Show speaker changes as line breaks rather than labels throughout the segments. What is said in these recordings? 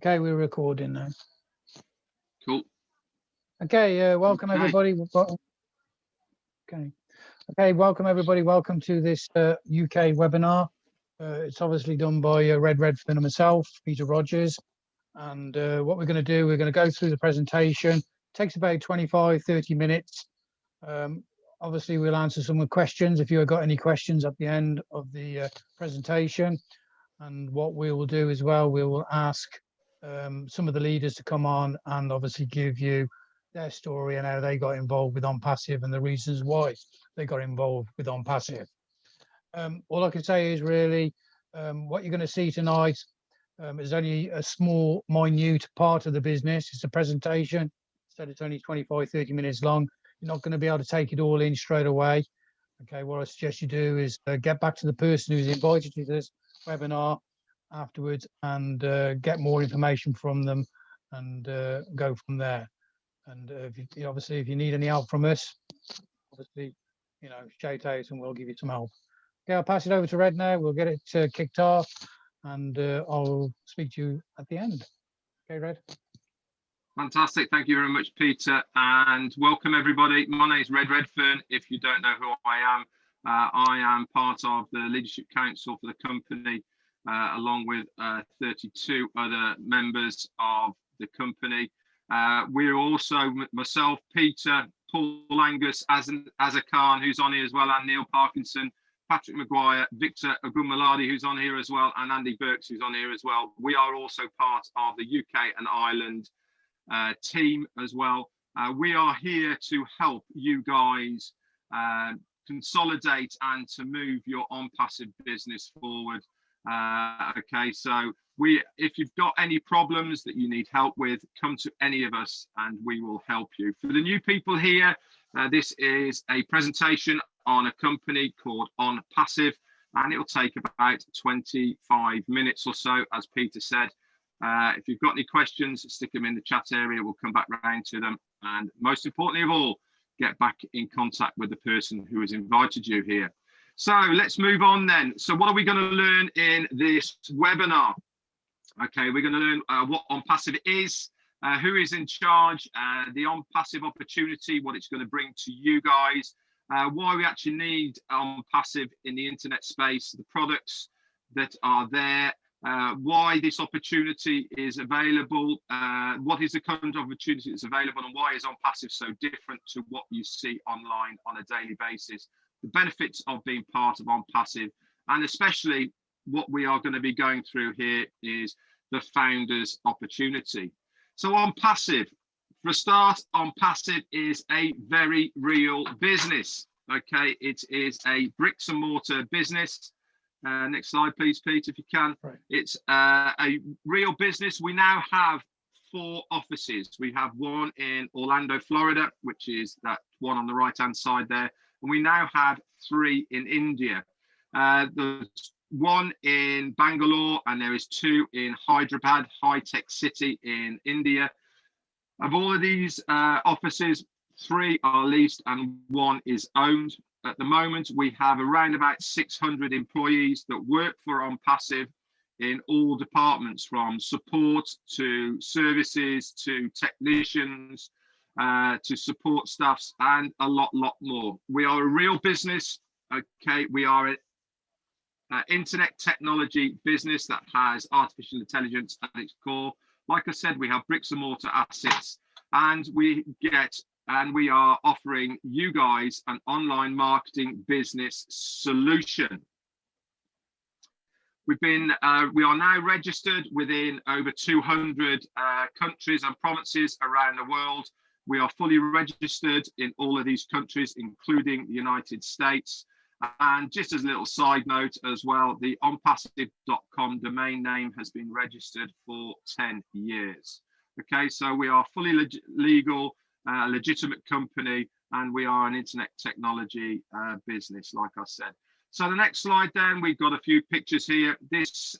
Okay, we're recording now.
Cool.
Okay, welcome everybody. Okay, welcome everybody. Welcome to this UK webinar. It's obviously done by Redfern and myself, Peter Rogers. And what we're going to do, we're going to go through the presentation. It takes about 25-30 minutes. Obviously, we'll answer some of the questions if you've got any questions at the end of the presentation. And what we will do as well, we will ask some of the leaders to come on and obviously give you their story and how they got involved with ONPASSIVE and the reasons why they got involved with ONPASSIVE. All I can say is really what you're going to see tonight is only a small, minute part of the business. It's a presentation, so it's only 25-30 minutes long. You're not going to be able to take it all in straight away. Okay, what I suggest you do is get back to the person who's invited you to this webinar afterwards and get more information from them and go from there. And obviously, if you need any help from us, obviously, shout out and we'll give you some help. Okay, I'll pass it over to Red now. We'll get it kicked off and I'll speak to you at the end. Okay, Red.
Fantastic. Thank you very much, Peter, and welcome everybody. My name is Redfern. If you don't know who I am part of the Leadership Council for the company, along with 32 other members of the company. We're also myself, Peter, Paul Angus, Azza Khan, who's on here as well, and Neil Parkinson, Patrick Maguire, Victor Ogunmaladi, who's on here as well, and Andy Burks, who's on here as well. We are also part of the UK and Ireland team as well. We are here to help you guys consolidate and to move your ONPASSIVE business forward. Okay, so if you've got any problems that you need help with, come to any of us and we will help you. For the new people here, this is a presentation on a company called ONPASSIVE, and it'll take about 25 minutes or so, as Peter said. If you've got any questions, stick them in the chat area. We'll come back round to them. And most importantly of all, get back in contact with the person who has invited you here. So let's move on then. So what are we going to learn in this webinar? Okay, we're going to learn what ONPASSIVE is, who is in charge, the ONPASSIVE opportunity, what it's going to bring to you guys, why we actually need ONPASSIVE in the internet space, the products that are there, why this opportunity is available, what is the current opportunity that's available, and why is ONPASSIVE so different to what you see online on a daily basis, the benefits of being part of ONPASSIVE, and especially what we are going to be going through here is the founder's opportunity. So ONPASSIVE, for a start, ONPASSIVE is a very real business. Okay, it is a bricks and mortar business. Next slide, please, Pete, if you can. Right. It's a real business. We now have 4 offices. We have one in Orlando, Florida, which is that one on the right-hand side there. And we now have 3 in India. There's one in Bangalore, and there is 2 in Hyderabad, high-tech city in India. Of all of these offices, 3 are leased and 1 is owned. At the moment, we have around about 600 employees that work for ONPASSIVE in all departments, from support to services to technicians to support staffs and a lot more. We are a real business. Okay, we are an internet technology business that has artificial intelligence at its core. Like I said, we have bricks and mortar assets, and we are offering you guys an online marketing business solution. We are now registered within over 200 countries and provinces around the world. We are fully registered in all of these countries, including the United States. And just as a little side note as well, the onpassive.com domain name has been registered for 10 years. Okay, so we are fully legal, legitimate company, and we are an internet technology business, like I said. So the next slide then, we've got a few pictures here. This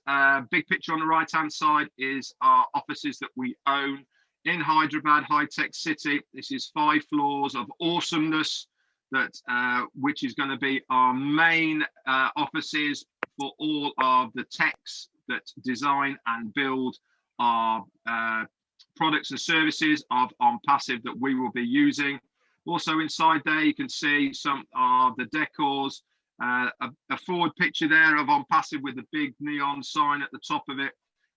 big picture on the right-hand side is our offices that we own in Hyderabad, high-tech city. This is 5 floors of awesomeness, which is going to be our main offices for all of the techs that design and build of products and services of ONPASSIVE that we will be using. Also inside there, you can see some of the decors, a forward picture there of ONPASSIVE with the big neon sign at the top of it,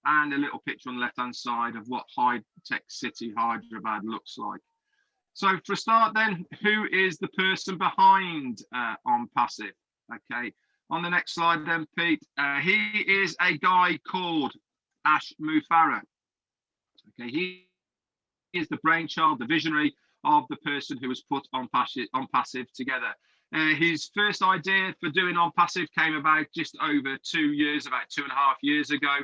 and a little picture on the left-hand side of what high-tech city Hyderabad looks like. So for a start then, who is the person behind ONPASSIVE? Okay, on the next slide then, Pete, he is a guy called Ash Mufarah. Okay, he is the brainchild, the visionary of the person who has put ONPASSIVE together. His first idea for doing ONPASSIVE came about just over 2 years, about 2.5 years ago.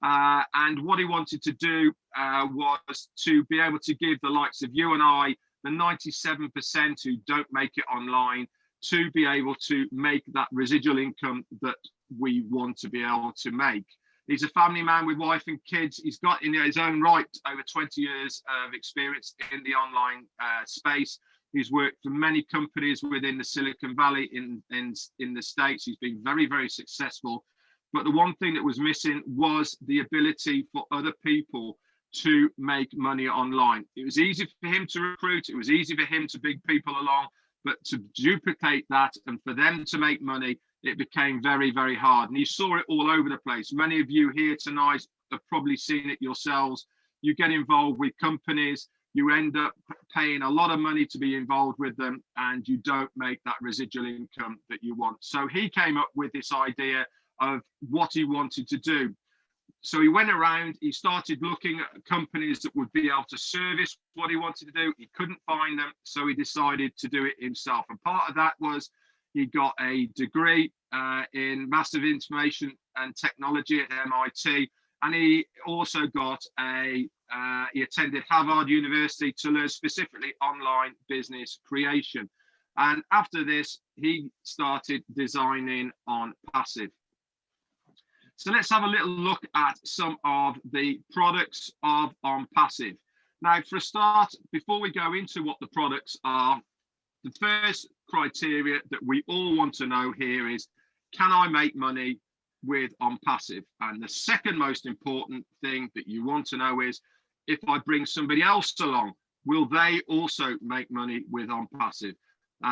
And what he wanted to do was to be able to give the likes of you and I, the 97% who don't make it online, to be able to make that residual income that we want to be able to make. He's a family man with wife and kids. He's got in his own right over 20 years of experience in the online space. He's worked for many companies within the Silicon Valley in the States. He's been very, very successful. But the one thing that was missing was the ability for other people to make money online. It was easy for him to recruit. It was easy for him to bring people along, but to duplicate that and for them to make money, it became very, very hard. And you saw it all over the place. Many of you here tonight have probably seen it yourselves. You get involved with companies, you end up paying a lot of money to be involved with them, and you don't make that residual income that you want. So he came up with this idea of what he wanted to do. So he went around, he started looking at companies that would be able to service what he wanted to do. He couldn't find them, so he decided to do it himself. And part of that was he got a degree in massive information and technology at MIT. And he also got he attended Harvard University to learn specifically online business creation. And after this, he started designing ONPASSIVE. So let's have a little look at some of the products of ONPASSIVE. Now, for a start, before we go into what the products are, the first criteria that we all want to know here is, can I make money with ONPASSIVE? And the second most important thing that you want to know is, if I bring somebody else along, will they also make money with ONPASSIVE?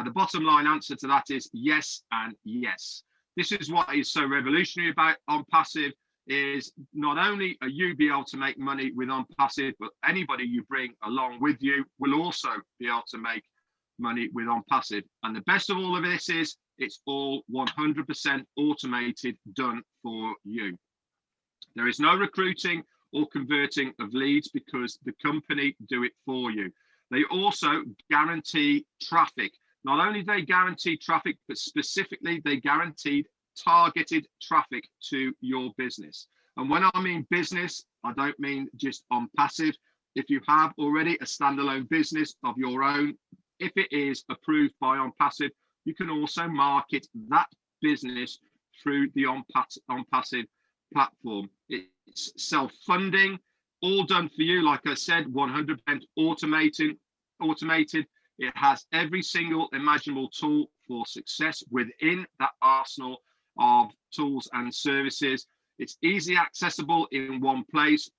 The bottom line answer to that is yes and yes. This is what is so revolutionary about ONPASSIVE, is not only are you be able to make money with ONPASSIVE, but anybody you bring along with you will also be able to make money with ONPASSIVE. And the best of all of this is it's all 100% automated, done for you. There is no recruiting or converting of leads because the company do it for you. They also guarantee traffic. Not only do they guarantee traffic, but specifically they guaranteed targeted traffic to your business. And when I mean business, I don't mean just ONPASSIVE. If you have already a standalone business of your own, if it is approved by ONPASSIVE, you can also market that business through the ONPASSIVE platform. It's self-funding, all done for you. Like I said, 100% automated. It has every single imaginable tool for success within that arsenal of tools and services. It's easy accessible in one place.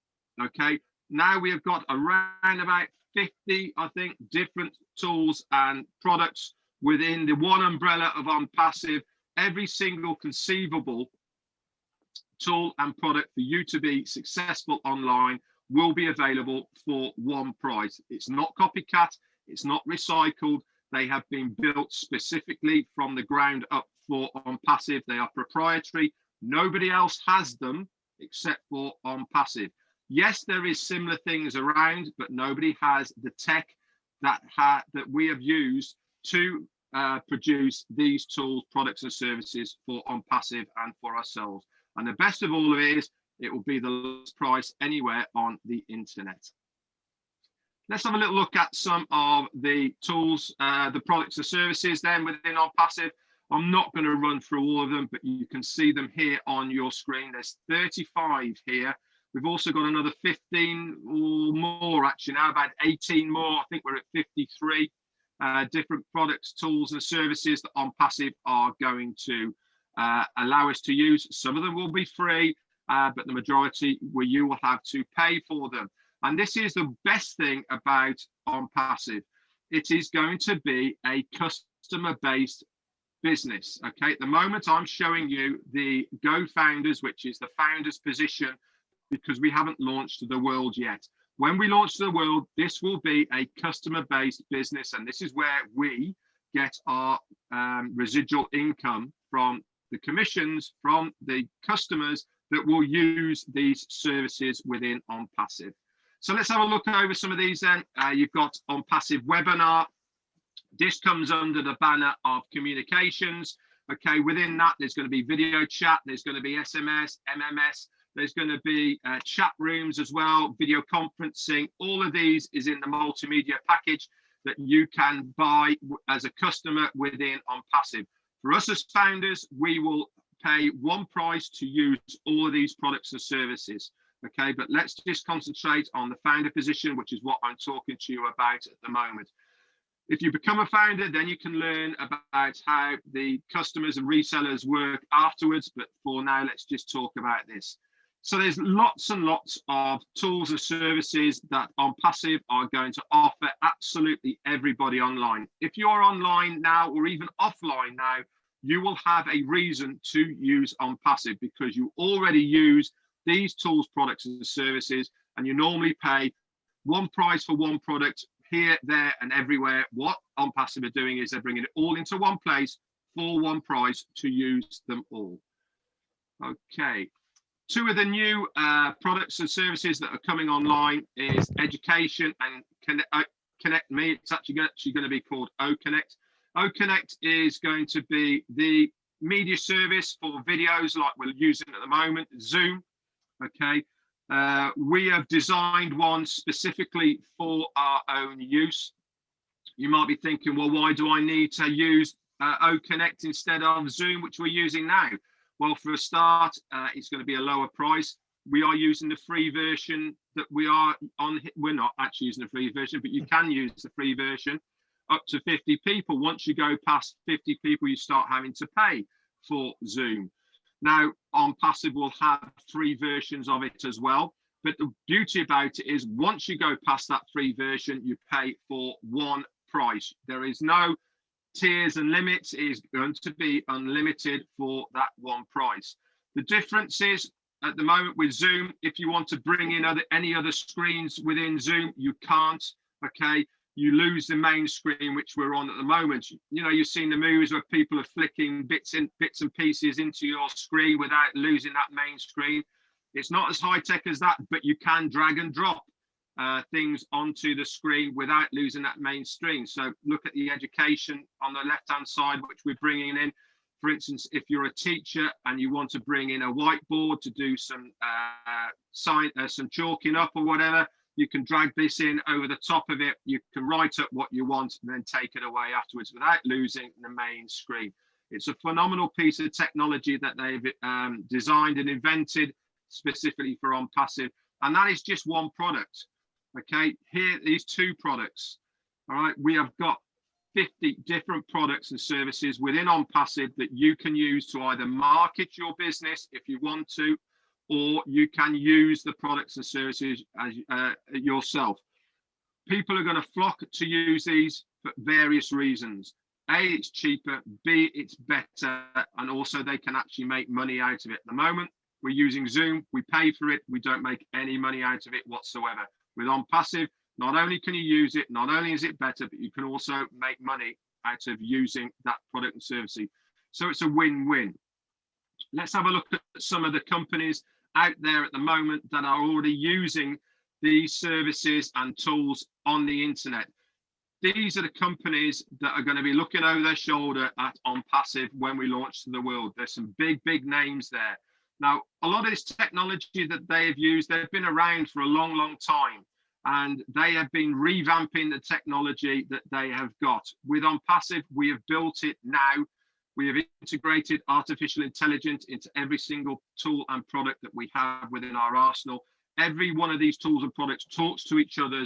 Okay, now we have got around about 50, I think, different tools and products within the one umbrella of ONPASSIVE. Every single conceivable tool and product for you to be successful online will be available for one price. It's not copycat, it's not recycled. They have been built specifically from the ground up for ONPASSIVE. They are proprietary. Nobody else has them except for ONPASSIVE. Yes, there is similar things around, but nobody has the tech that we have used to produce these tools, products and services for ONPASSIVE and for ourselves. And the best of all of it is, it will be the lowest price anywhere on the internet. Let's have a little look at some of the tools, the products and services then within ONPASSIVE. I'm not going to run through all of them, but you can see them here on your screen. There's 35 here. We've also got another 15 or more, actually now about 18 more. I think we're at 53 different products, tools and services that ONPASSIVE are going to allow us to use. Some of them will be free. but the majority where you will have to pay for them. And this is the best thing about ONPASSIVE. It is going to be a customer-based business. Okay, at the moment I'm showing you the Go Founders, which is the founder's position, because we haven't launched to the world yet. When we launch to the world, this will be a customer-based business, and this is where we get our residual income from the commissions from the customers that will use these services within ONPASSIVE. So let's have a look over some of these then. You've got ONPASSIVE Webinar. This comes under the banner of communications. Okay, within that, there's going to be video chat, there's going to be SMS, MMS, there's going to be chat rooms as well, video conferencing. All of these is in the multimedia package that you can buy as a customer within ONPASSIVE. For us as founders, we will pay one price to use all of these products and services. Okay, but let's just concentrate on the founder position, which is what I'm talking to you about at the moment. If you become a founder, then you can learn about how the customers and resellers work afterwards. But for now, let's just talk about this. So there's lots and lots of tools and services that ONPASSIVE are going to offer absolutely everybody online. If you're online now or even offline now, you will have a reason to use ONPASSIVE because you already use these tools, products and services, and you normally pay one price for one product here, there and everywhere. What ONPASSIVE are doing is they're bringing it all into one place for one price to use them all. Okay. Two of the new products and services that are coming online is education and Connect Me. It's actually going to be called OConnect. OConnect is going to be the media service for videos like we're using at the moment, Zoom. Okay. We have designed one specifically for our own use. You might be thinking, well, why do I need to use OConnect instead of Zoom, which we're using now? Well, for a start, it's going to be a lower price. We are using the free version that we are on. We're not actually using the free version, but you can use the free version up to 50 people. Once you go past 50 people, you start having to pay for Zoom. Now, ONPASSIVE will have free versions of it as well. But the beauty about it is once you go past that free version, you pay for one price. There is no tiers and limits. It is going to be unlimited for that one price. The difference is at the moment with Zoom, if you want to bring in any other screens within Zoom, you can't. Okay, you lose the main screen, which we're on at the moment. You know, you've seen the movies where people are flicking bits and pieces into your screen without losing that main screen. It's not as high tech as that, but you can drag and drop things onto the screen without losing that main screen. So look at the education on the left hand side, which we're bringing in. For instance, if you're a teacher and you want to bring in a whiteboard to do some some chalking up or whatever, you can drag this in over the top of it. You can write up what you want and then take it away afterwards without losing the main screen. It's a phenomenal piece of technology that they've designed and invented specifically for ONPASSIVE, and that is just one product. Okay, here, these two products. All right, we have got 50 different products and services within ONPASSIVE that you can use to either market your business if you want to, or you can use the products and services as yourself. People are going to flock to use these for various reasons. A, it's cheaper. B, it's better. And also they can actually make money out of it. At the moment, we're using Zoom. We pay for it. We don't make any money out of it whatsoever. With ONPASSIVE, not only can you use it, not only is it better, but you can also make money out of using that product and service. So it's a win-win. Let's have a look at some of the companies out there at the moment that are already using these services and tools on the internet. These are the companies that are going to be looking over their shoulder at ONPASSIVE when we launch to the world. There's some big names there. Now, a lot of this technology that they have used, they've been around for a long time, and they have been revamping the technology that they have got. With ONPASSIVE, we have built it now. We have integrated artificial intelligence into every single tool and product that we have within our arsenal. Every one of these tools and products talks to each other,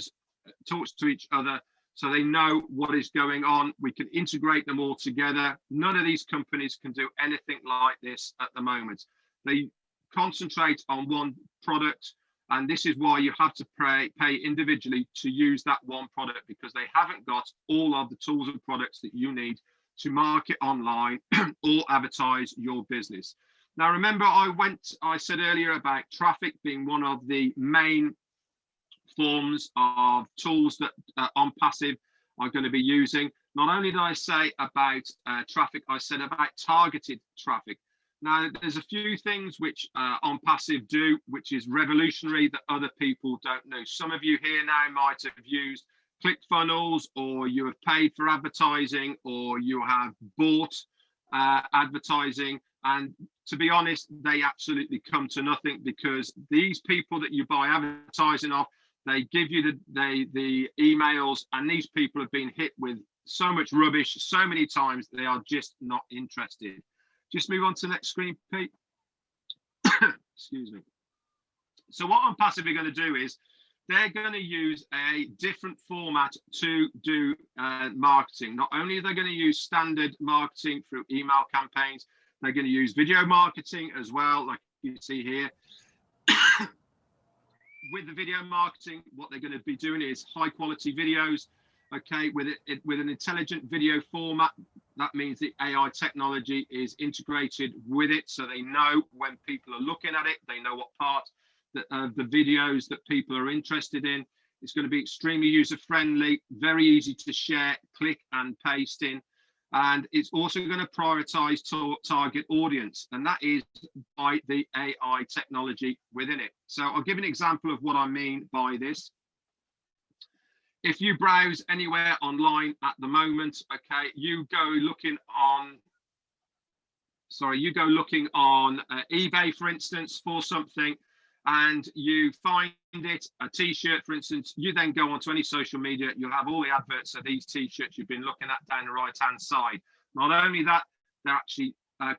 so they know what is going on. We can integrate them all together. None of these companies can do anything like this at the moment. They concentrate on one product. And this is why you have to pay individually to use that one product, because they haven't got all of the tools and products that you need to market online or advertise your business. Now, remember, I said earlier about traffic being one of the main forms of tools that ONPASSIVE are going to be using. Not only did I say about traffic, I said about targeted traffic. Now, there's a few things which ONPASSIVE do, which is revolutionary, that other people don't know. Some of you here now might have used ClickFunnels, or you have paid for advertising, or you have bought advertising. And to be honest, they absolutely come to nothing, because these people that you buy advertising off, they give you the emails, and these people have been hit with so much rubbish so many times, they are just not interested. Just move on to the next screen, Pete. Excuse me. So what ONPASSIVE are going to do is they're going to use a different format to do marketing. Not only are they going to use standard marketing through email campaigns, they're going to use video marketing as well, like you see here. With the video marketing, what they're going to be doing is high quality videos, okay, with an intelligent video format. That means the AI technology is integrated with it, so they know when people are looking at it, they know what part of the videos that people are interested in. It's going to be extremely user friendly, very easy to share, click and paste in. And it's also going to prioritize target audience, and that is by the AI technology within it. So I'll give an example of what I mean by this. If you browse anywhere online at the moment, okay, you go looking on eBay, for instance, for something, and you find it, a t-shirt, for instance, you then go onto any social media, you'll have all the adverts of these t-shirts you've been looking at down the right-hand side. Not only that, they're actually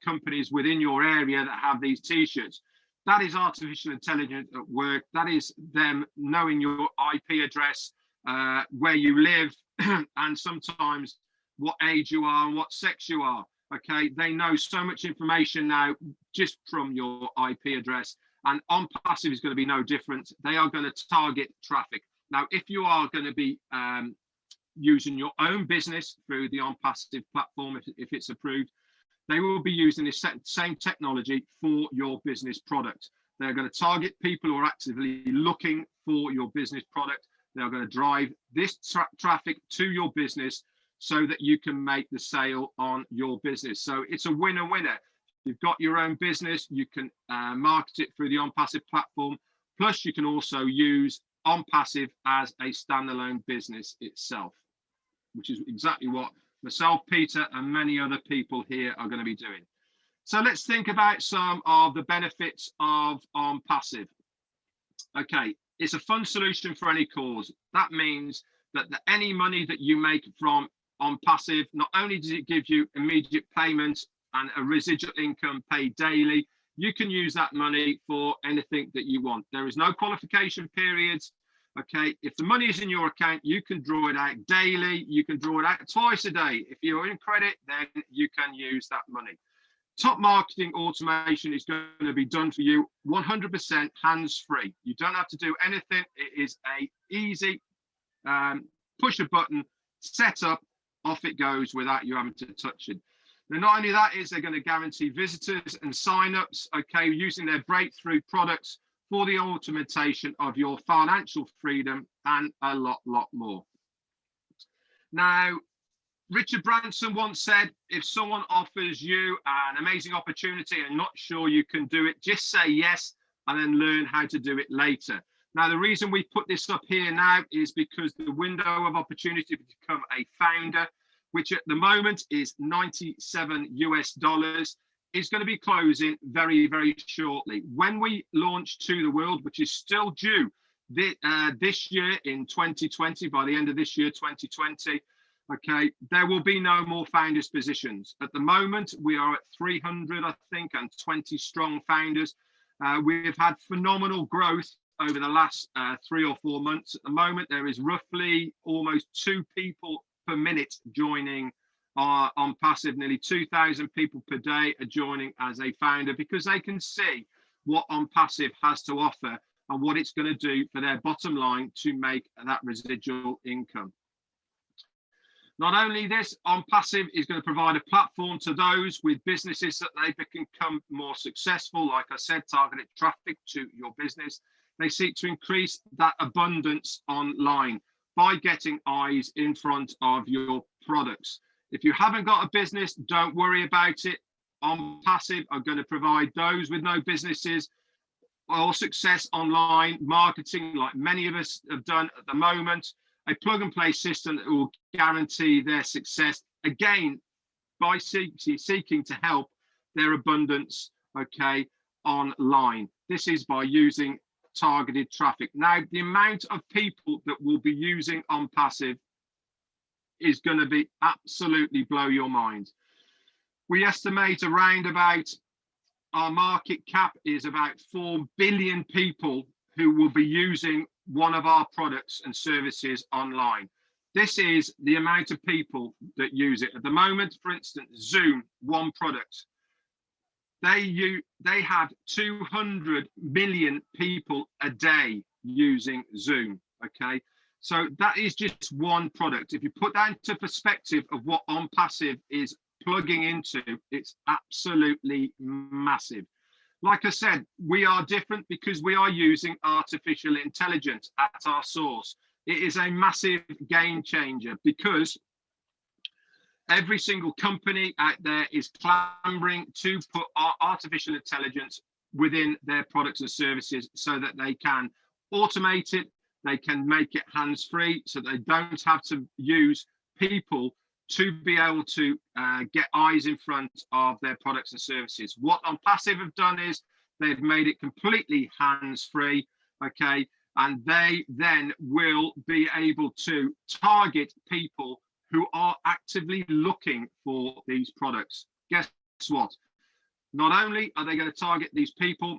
companies within your area that have these t-shirts. That is artificial intelligence at work. That is them knowing your IP address, where you live, and sometimes what age you are and what sex you are. Okay, they know so much information now just from your IP address, and ONPASSIVE is going to be no different. They are going to target traffic. Now, if you are going to be using your own business through the ONPASSIVE platform, if it's approved, they will be using the same technology for your business product. They're going to target people who are actively looking for your business product. They're going to drive this traffic to your business so that you can make the sale on your business. So it's a winner-winner. You've got your own business, you can market it through the ONPASSIVE platform, plus you can also use ONPASSIVE as a standalone business itself, which is exactly what myself, Peter, and many other people here are going to be doing. So let's think about some of the benefits of ONPASSIVE. Okay, it's a fund solution for any cause. That means that any money that you make from ONPASSIVE, not only does it give you immediate payments and a residual income paid daily, you can use that money for anything that you want. There is no qualification periods. Okay, if the money is in your account, you can draw it out daily, you can draw it out twice a day. If you're in credit, then you can use that money. Top marketing automation is going to be done for you 100% hands-free. You don't have to do anything. It is a easy push a button, set up, off it goes without you having to touch it. Now, not only that, is they're going to guarantee visitors and signups, okay, using their breakthrough products for the automation of your financial freedom, and a lot more. Now, Richard Branson once said, if someone offers you an amazing opportunity and not sure you can do it, just say yes and then learn how to do it later. Now, the reason we put this up here now is because the window of opportunity to become a founder, which at the moment is $97 US, is going to be closing very shortly. When we launch to the world, which is still due this year in 2020, by the end of this year, 2020, okay, there will be no more founders positions. At the moment, we are at 300, I think, and 20 strong founders. We've had phenomenal growth over the last 3 or 4 months. At the moment, there is roughly almost 2 people per minute joining ONPASSIVE. Nearly 2,000 people per day are joining as a founder, because they can see what OnPassive has to offer and what it's going to do for their bottom line to make that residual income. Not only this, OnPassive is going to provide a platform to those with businesses that they can become more successful. Like I said, targeted traffic to your business. They seek to increase that abundance online by getting eyes in front of your products. If you haven't got a business, don't worry about it. OnPassive are going to provide those with no businesses or success online marketing, like many of us have done at the moment, a plug and play system that will guarantee their success, again, by seeking to help their abundance, okay, online. This is by using targeted traffic. Now, the amount of people that will be using OnPassive is going to be absolutely blow your mind. We estimate around about our market cap is about 4 billion people who will be using one of our products and services online. This is the amount of people that use it. At the moment, for instance, Zoom, one product, they have 200 million people a day using Zoom, okay? So that is just one product. If you put that into perspective of what OnPassive is plugging into, it's absolutely massive. Like I said, we are different because we are using artificial intelligence at our source. It is a massive game changer because every single company out there is clamoring to put artificial intelligence within their products and services so that they can automate it, they can make it hands-free, so they don't have to use people to be able to get eyes in front of their products and services. What OnPassive have done is they've made it completely hands-free, okay? And they then will be able to target people who are actively looking for these products. Guess what? Not only are they going to target these people,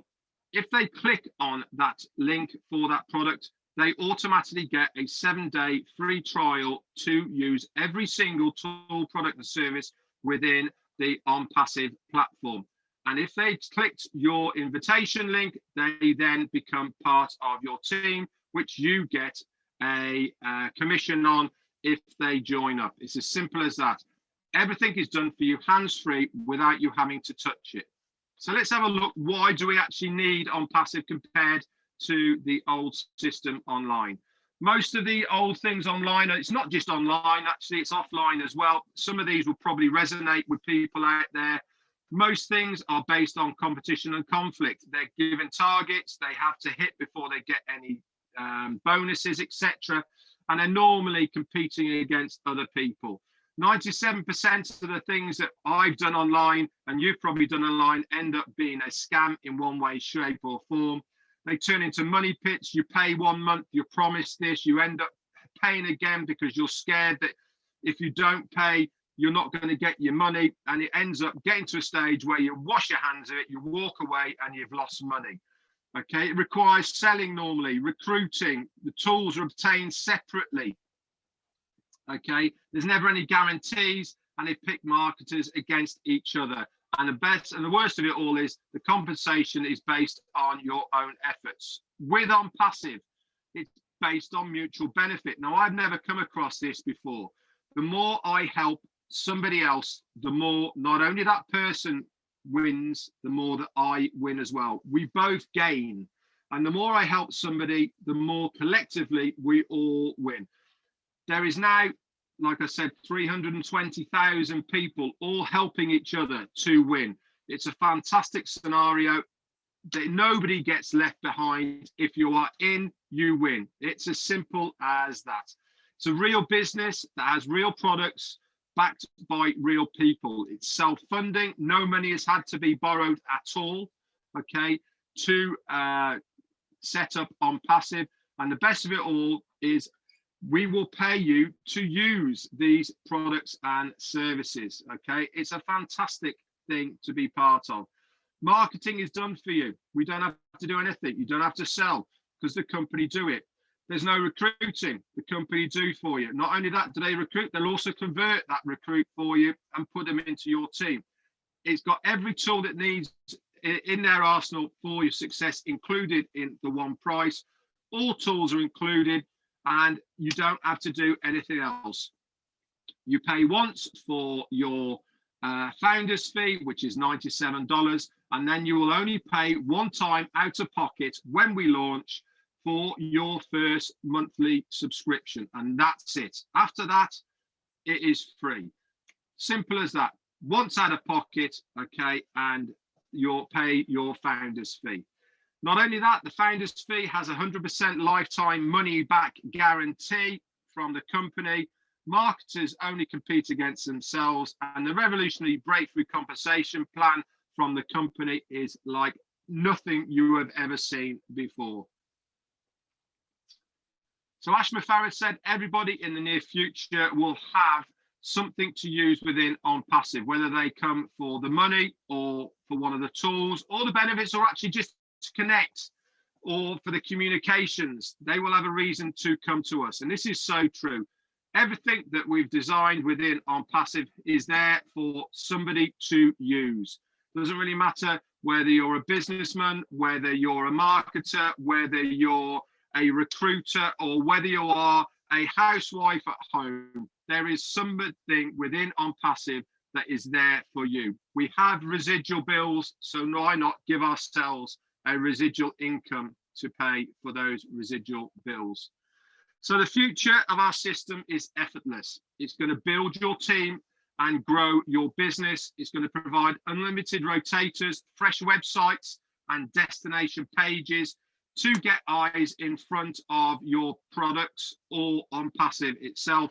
if they click on that link for that product, they automatically get a 7-day free trial to use every single tool, product and service within the OnPassive platform. And if they clicked your invitation link, they then become part of your team, which you get a commission on if they join up. It's as simple as that. Everything is done for you hands-free without you having to touch it. So let's have a look. Why do we actually need OnPassive compared to the old system online? Most of the old things online, it's not just online, actually, it's offline as well. Some of these will probably resonate with people out there. Most things are based on competition and conflict. They're given targets, they have to hit before they get any bonuses, etc. And they're normally competing against other people. 97% of the things that I've done online and you've probably done online end up being a scam in one way, shape or form. They turn into money pits. You pay 1 month, you're promised this, you end up paying again because you're scared that if you don't pay, you're not going to get your money. And it ends up getting to a stage where you wash your hands of it, you walk away and you've lost money. Okay, it requires selling normally, recruiting, the tools are obtained separately. Okay, there's never any guarantees and they pick marketers against each other. And the best and the worst of it all is the compensation is based on your own efforts. With OnPassive, it's based on mutual benefit. Now, I've never come across this before. The more I help somebody else, the more not only that person wins, the more that I win as well. We both gain. And the more I help somebody, the more collectively we all win. There is now, like I said, 320,000 people all helping each other to win. It's a fantastic scenario that nobody gets left behind. If you are in, you win. It's as simple as that. It's a real business that has real products backed by real people. It's self-funding. No money has had to be borrowed at all, okay, to set up OnPassive. And the best of it all is we will pay you to use these products and services, okay? It's a fantastic thing to be part of. Marketing is done for you. We don't have to do anything. You don't have to sell because the company do it. There's no recruiting. The company do for you. Not only that, do they recruit, they'll also convert that recruit for you and put them into your team. It's got every tool that needs in their arsenal for your success, included in the one price. All tools are included, and you don't have to do anything else. You pay once for your founder's fee, which is $97, and then you will only pay one time out of pocket when we launch for your first monthly subscription, and that's it. After that, it is free. Simple as that. Once out of pocket, okay, and you'll pay your founder's fee. Not only that, the founder's fee has 100% lifetime money back guarantee from the company. Marketers only compete against themselves, and the revolutionary breakthrough compensation plan from the company is like nothing you have ever seen before. So Ashma Farad said everybody in the near future will have something to use within ONPASSIVE, whether they come for the money or for one of the tools or the benefits, or actually just to connect, or for the communications. They will have a reason to come to us. And this is so true. Everything that we've designed within ONPASSIVE is there for somebody to use. Doesn't really matter whether you're a businessman, whether you're a marketer, whether you're a recruiter, or whether you are a housewife at home. There is something within ONPASSIVE that is there for you. We have residual bills, so why not give ourselves a residual income to pay for those residual bills? So the future of our system is effortless. It's going to build your team and grow your business. It's going to provide unlimited rotators, fresh websites and destination pages to get eyes in front of your products, or ONPASSIVE itself.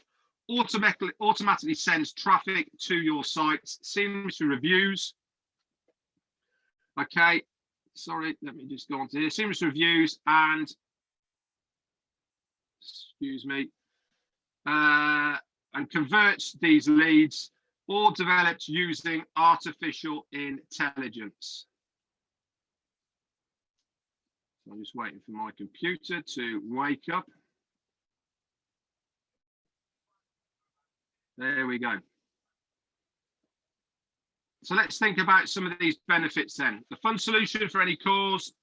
Automatically sends traffic to your sites, seamless reviews. Okay, sorry, let me just go on to here. Seamless reviews and, excuse me, and converts these leads, all developed using artificial intelligence. So I'm just waiting for my computer to wake up. There we go. So let's think about some of these benefits then. The fund solution for any cause,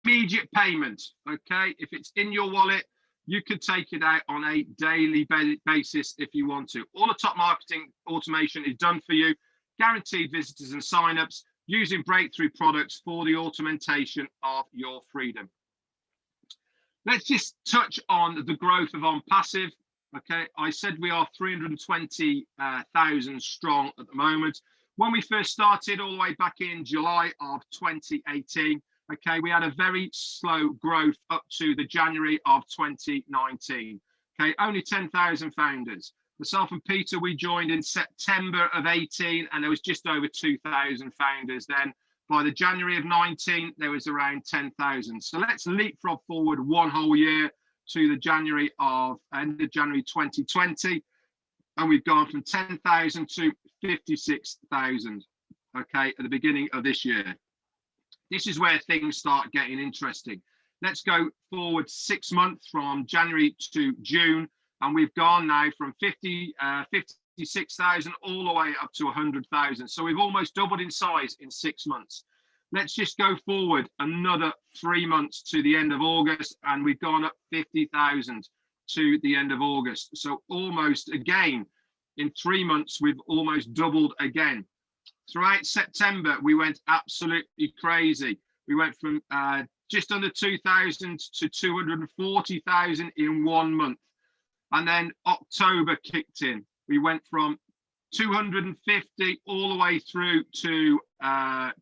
immediate payment, okay? If it's in your wallet, you could take it out on a daily basis if you want to. All the top marketing automation is done for you, guaranteed visitors and signups, using breakthrough products for the automation of your freedom. Let's just touch on the growth of ONPASSIVE. Okay, I said we are 320,000 strong at the moment. When we first started all the way back in July of 2018, okay, we had a very slow growth up to the January of 2019. Okay, only 10,000 founders. Myself and Peter, we joined in September of 18, and there was just over 2,000 founders then. By the January of 19, there was around 10,000. So let's leapfrog forward one whole year to the end of January 2020, and we've gone from 10,000 to 56,000. Okay, at the beginning of this year. This is where things start getting interesting. Let's go forward 6 months from January to June, and we've gone now from 56,000 all the way up to 100,000. So we've almost doubled in size in 6 months. Let's just go forward another 3 months to the end of August, and we've gone up 50,000 to the end of August. So almost again, in 3 months, we've almost doubled again. Throughout September, we went absolutely crazy. We went from just under 2,000 to 240,000 in 1 month. And then October kicked in. We went from 250 all the way through to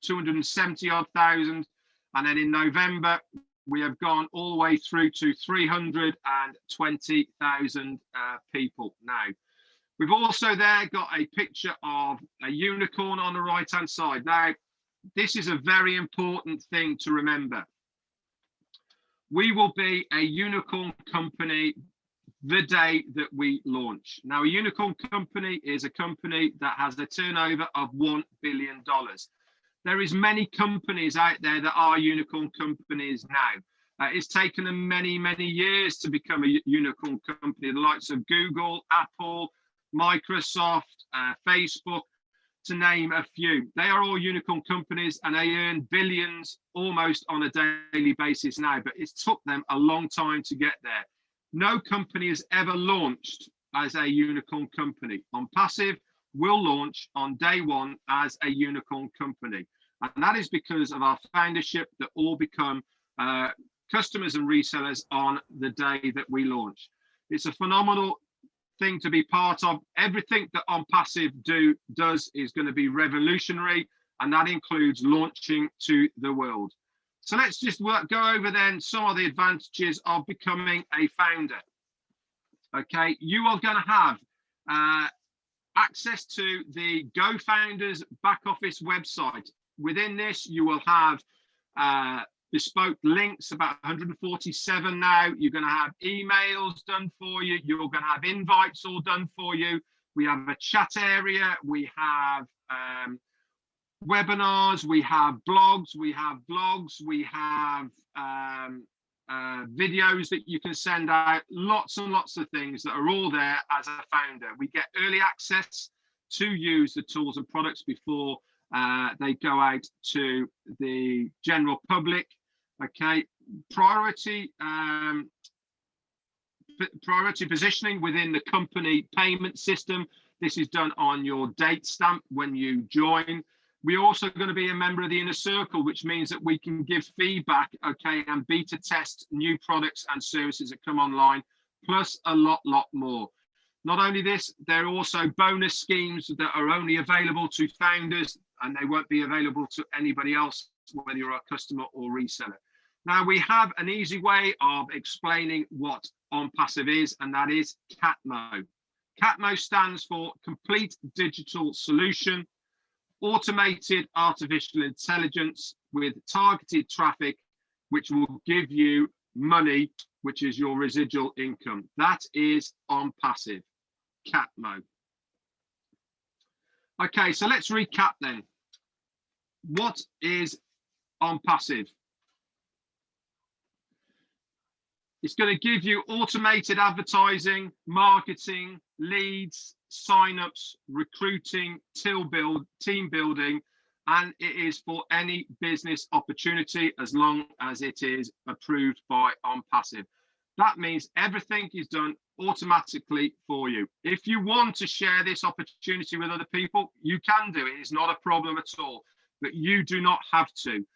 270 odd thousand. And then in November, we have gone all the way through to 320,000 people now. We've also there got a picture of a unicorn on the right-hand side. Now, this is a very important thing to remember. We will be a unicorn company the day that we launch. Now, a unicorn company is a company that has a turnover of $1 billion. There is many companies out there that are unicorn companies now. It's taken them many, many years to become a unicorn company. The likes of Google, Apple, Microsoft, Facebook, to name a few. They are all unicorn companies and they earn billions almost on a daily basis now, but it took them a long time to get there. No company has ever launched as a unicorn company. ONPASSIVE will launch on day one as a unicorn company. And that is because of our foundership that all become customers and resellers on the day that we launch. It's a phenomenal thing to be part of. Everything that ONPASSIVE does is going to be revolutionary, and that includes launching to the world. So let's just go over then some of the advantages of becoming a founder. Okay, you are going to have access to the GoFounders back office website. Within this, you will have bespoke links, about 147 now. You're going to have emails done for you. You're going to have invites all done for you. We have a chat area. We have webinars. We have blogs. We have videos that you can send out. Lots and lots of things that are all there as a founder. We get early access to use the tools and products before they go out to the general public. Okay, priority positioning within the company payment system. This is done on your date stamp when you join. We're also going to be a member of the inner circle, which means that we can give feedback, okay, and beta test new products and services that come online, plus a lot more. Not only this, there are also bonus schemes that are only available to founders, and they won't be available to anybody else, whether you're a customer or reseller. Now, we have an easy way of explaining what ONPASSIVE is, and that is CATMO. CATMO stands for Complete Digital Solution, Automated Artificial Intelligence with targeted traffic, which will give you money, which is your residual income. That is ONPASSIVE, CATMO. Okay, so let's recap then. What is ONPASSIVE? It's going to give you automated advertising, marketing, leads, signups, recruiting, team building, and it is for any business opportunity as long as it is approved by ONPASSIVE. That means everything is done automatically for you. If you want to share this opportunity with other people, you can do it. It's not a problem at all, but you do not have to.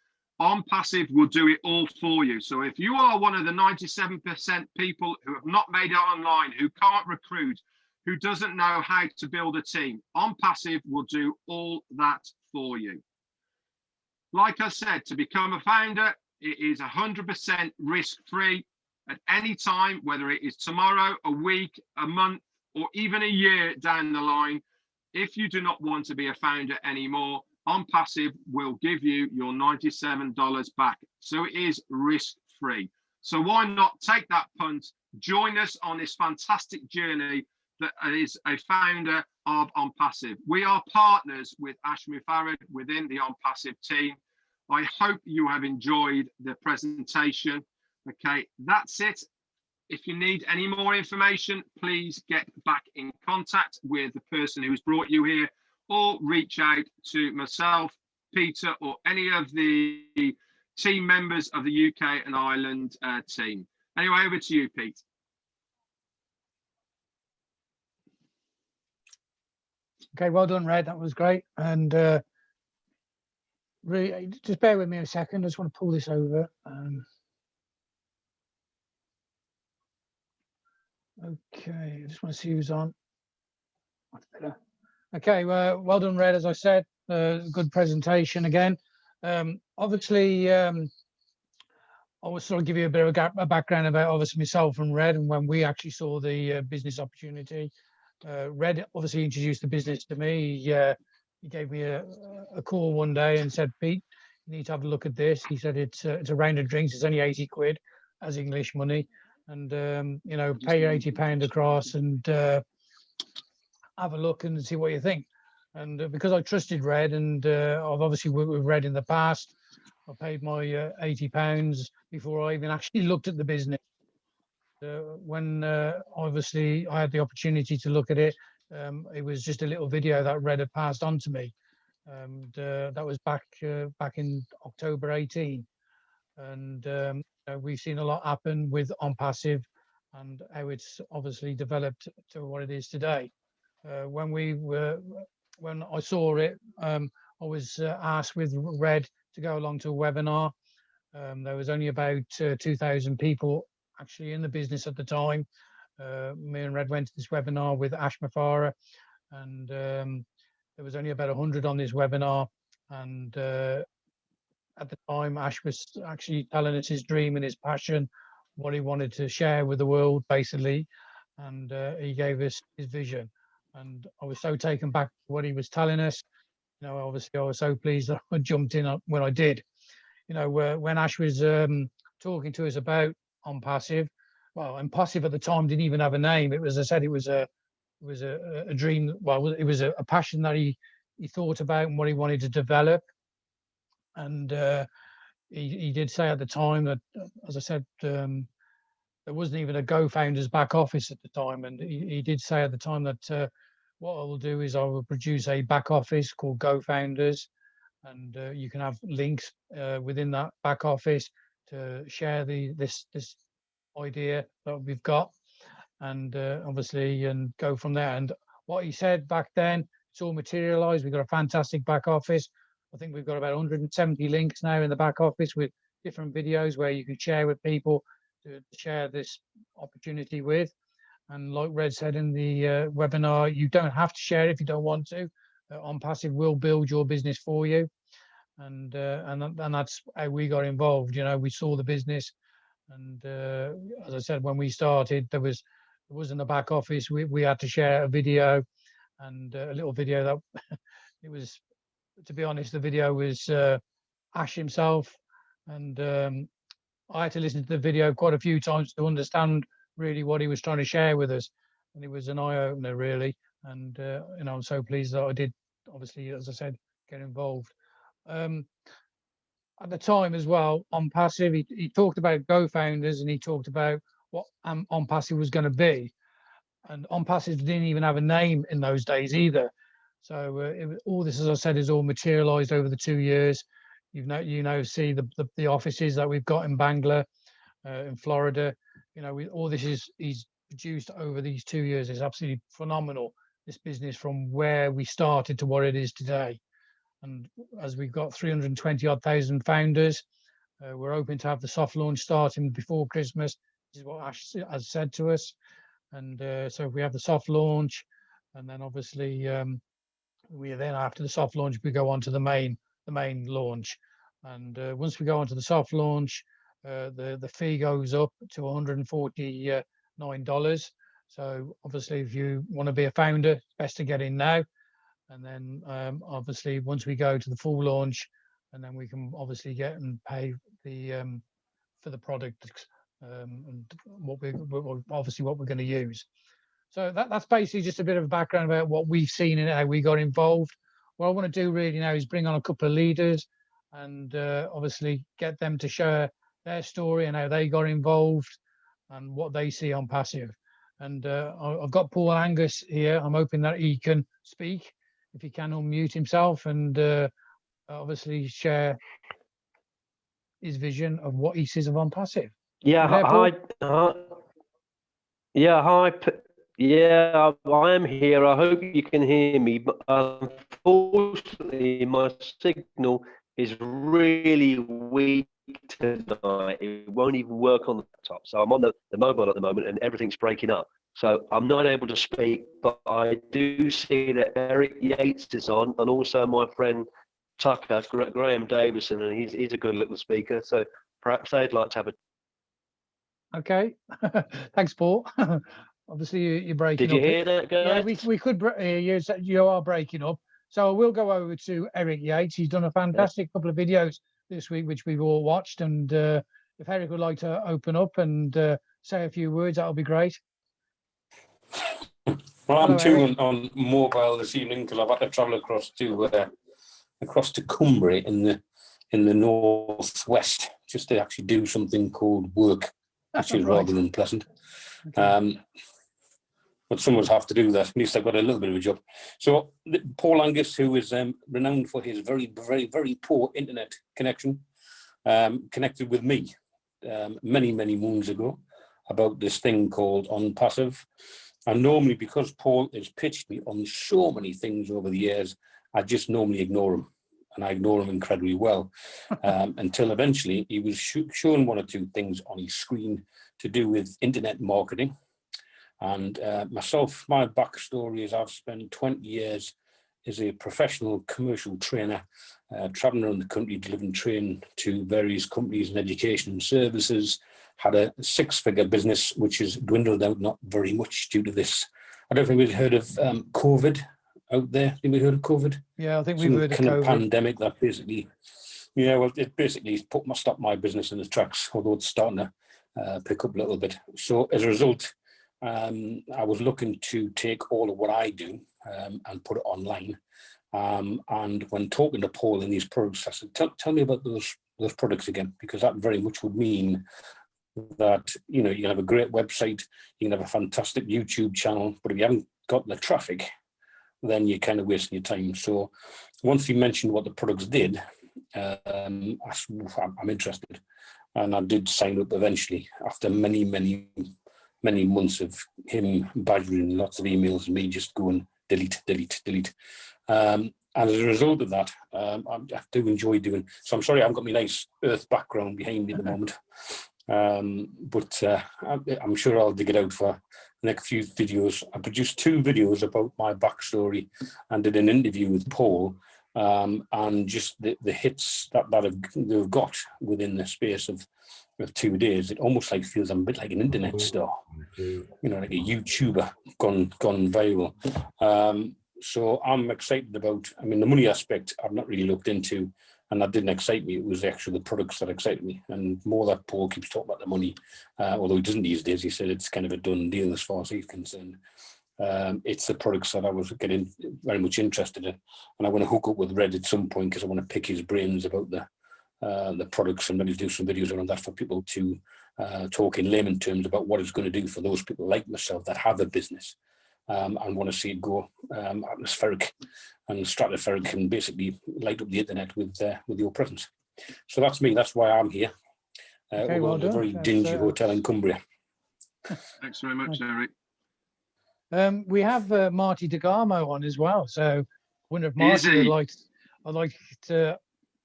ONPASSIVE will do it all for you. So if you are one of the 97% people who have not made it online, who can't recruit, who doesn't know how to build a team, ONPASSIVE will do all that for you. Like I said, to become a founder, it is 100% risk-free at any time, whether it is tomorrow, a week, a month, or even a year down the line. If you do not want to be a founder anymore, ONPASSIVE will give you your $97 back. So it is risk-free. So why not take that punt? Join us on this fantastic journey that is a founder of ONPASSIVE. We are partners with Ashmi Farad within the ONPASSIVE team. I hope you have enjoyed the presentation. Okay, that's it. If you need any more information, please get back in contact with the person who's brought you here, or reach out to myself, Peter, or any of the team members of the UK and Ireland team. Anyway, over to you, Pete.
Okay, well done, Red. That was great. And really, just bear with me a second. I just want to pull this over. Okay, I just want to see who's on. That's better. Okay, well done, Red. As I said, good presentation again. Obviously, I will sort of give you a bit of a background about obviously myself and Red and when we actually saw the business opportunity. Red obviously introduced the business to me. He gave me a call one day and said, Pete, you need to have a look at this. He said it's a round of drinks. It's only 80 quid as English money. And, you know, pay £80 across and have a look and see what you think. And because I trusted Red and I've obviously worked with Red in the past, I paid my £80 before I even actually looked at the business. When obviously I had the opportunity to look at it, it was just a little video that Red had passed on to me. and that was back in October 18. And we've seen a lot happen with ONPASSIVE and how it's obviously developed to what it is today. When I saw it, I was asked with Red to go along to a webinar. There was only about 2,000 people actually in the business at the time. Me and Red went to this webinar with Ash Mafara, and there was only about 100 on this webinar. And at the time, Ash was actually telling us his dream and his passion, what he wanted to share with the world, basically. And he gave us his vision. And I was so taken back by what he was telling us. Obviously, I was so pleased that I jumped in when I did. When Ash was talking to us about ONPASSIVE, well, ONPASSIVE at the time didn't even have a name. It was, as I said, it was a dream. Well, it was a passion that he thought about and what he wanted to develop. And he did say at the time that, as I said, there wasn't even a Go Founders back office at the time. And he did say at the time that what I will do is I will produce a back office called Go Founders, and you can have links within that back office to share this idea that we've got, and obviously and go from there. And what he said back then, it's all materialized. We've got a fantastic back office. I think we've got about 170 links now in the back office with different videos where you can share with people to share this opportunity with. And like Red said in the webinar, you don't have to share it if you don't want to. ONPASSIVE will build your business for you. And that's how we got involved. We saw the business. And as I said, when we started, there wasn't a back office. We had to share a video, and a little video that it was, to be honest, the video was Ash himself. And I had to listen to the video quite a few times to understand really what he was trying to share with us. And it was an eye-opener, really. And I'm so pleased that I did, obviously, as I said, get involved. At the time as well, ONPASSIVE, he talked about Go Founders, and he talked about what ONPASSIVE was going to be. And ONPASSIVE didn't even have a name in those days either. So all this, as I said, is all materialized over the 2 years. You see the offices that we've got in Bangor, in Florida. All this is produced over these 2 years. It's absolutely phenomenal, this business, from where we started to what it is today. And as we've got 320,000 founders, we're hoping to have the soft launch starting before Christmas. This is what Ash has said to us. And so if we have the soft launch, and then obviously after the soft launch, we go on to the main launch. And once we go on to the soft launch, the fee goes up to $149. So obviously, if you want to be a founder, it's best to get in now. And then obviously, once we go to the full launch, and then we can obviously get and pay for the product and what we're going to use. So that's basically just a bit of background about what we've seen and how we got involved. What I want to do really now is bring on a couple of leaders and obviously get them to share their story and how they got involved and what they see on Passive. And I've got Paul Angus here. I'm hoping that he can speak, if he can unmute himself, and obviously share his vision of what he sees of ONPASSIVE.
Yeah, hi. Yeah, hi. Yeah, I am here. I hope you can hear me. But unfortunately, my signal is really weak tonight. It won't even work on the laptop. So I'm on the mobile at the moment, and everything's breaking up. So I'm not able to speak, but I do see that Eric Yates is on, and also my friend Tucker, Graham Davison, and he's a good little speaker. So perhaps they'd like to have a...
Okay, thanks, Paul. Obviously, you're breaking up.
Did you hear that, guys?
Yeah, we could hear you. You are breaking up. So we'll go over to Eric Yates. He's done a fantastic couple of videos this week, which we've all watched. And if Eric would like to open up and say a few words, that'll be great.
Well, I'm tuned on mobile this evening because I've had to travel across to Cumbria in the northwest just to actually do something called work, which is rather unpleasant.
Okay.
but someone's have to do that. At least I've got a little bit of a job. So Paul Angus, who is renowned for his very, very, very poor internet connection, connected with me many, many moons ago about this thing called ONPASSIVE. And normally, because Paul has pitched me on so many things over the years, I just normally ignore him. And I ignore him incredibly well until eventually he was showing one or two things on his screen to do with internet marketing. And myself, my backstory is I've spent 20 years as a professional commercial trainer, traveling around the country, delivering training to various companies and education services. Had a 6-figure business, which has dwindled out not very much due to this. I don't think we've heard of COVID out there. Have we heard of COVID?
Yeah, I think we've heard of
kind of
COVID.
pandemic that basically, yeah, well, it basically stopped my business in the tracks, although it's starting to pick up a little bit. So as a result, I was looking to take all of what I do and put it online. And when talking to Paul in these products, I said, tell me about those products again, because that very much would mean that, you know, you can have a great website, you can have a fantastic YouTube channel, but if you haven't got the traffic, then you're kind of wasting your time. So once he mentioned what the products did, I'm interested. And I did sign up eventually after many, many, many months of him badgering lots of emails and me just going delete, delete, delete. And as a result of that, I do enjoy doing. So I'm sorry I haven't got my nice earth background behind me at the moment. But I'm sure I'll dig it out for the next few videos. I produced 2 videos about my backstory and did an interview with Paul, and just the hits that they've got within the space of 2 days. It almost like feels a bit like an internet star, you know, like a YouTuber gone viral. So I'm excited about, I mean, the money aspect I've not really looked into, and that didn't excite me. It was actually the products that excited me. And more that Paul keeps talking about the money, although he doesn't these days. He said it's kind of a done deal as far as he's concerned. It's the products that I was getting very much interested in. And I want to hook up with Red at some point because I want to pick his brains about the products and maybe do some videos around that for people to talk in layman terms about what it's going to do for those people like myself that have a business and want to see it go atmospheric and stratospheric and basically light up the internet with your presence. So that's me. That's why I'm here.
Okay, well done.
A very dingy hotel in Cumbria.
Thanks very much, Eric.
We have Marty DeGarmo on as well. So I wonder if Marty would like. I'd like to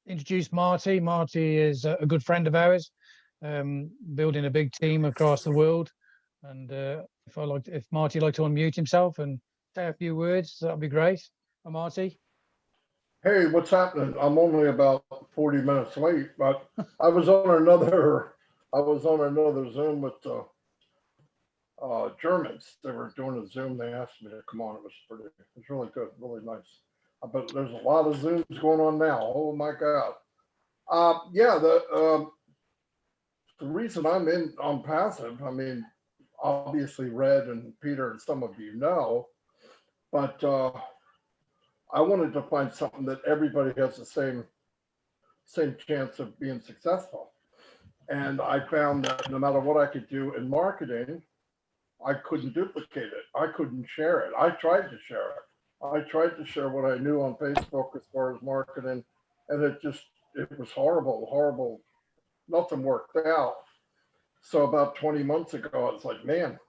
introduce Marty. Marty is a good friend of ours, building a big team across the world. And if Marty would like to unmute himself and say a few words, that'd be great. Marty.
Hey, what's happening? I'm only about 40 minutes late, but I was on another Zoom with Germans. They were doing a Zoom. They asked me to come on. It was really good, really nice. But there's a lot of Zooms going on now. Oh my God. Yeah, the reason I'm in on passive, I mean, obviously Red and Peter and some of you know, but I wanted to find something that everybody has the same chance of being successful. And I found that no matter what I could do in marketing, I couldn't duplicate it. I couldn't share it. I tried to share it. I tried to share what I knew on Facebook as far as marketing, and it was horrible. Nothing worked out. So about 20 months ago, I was like, man,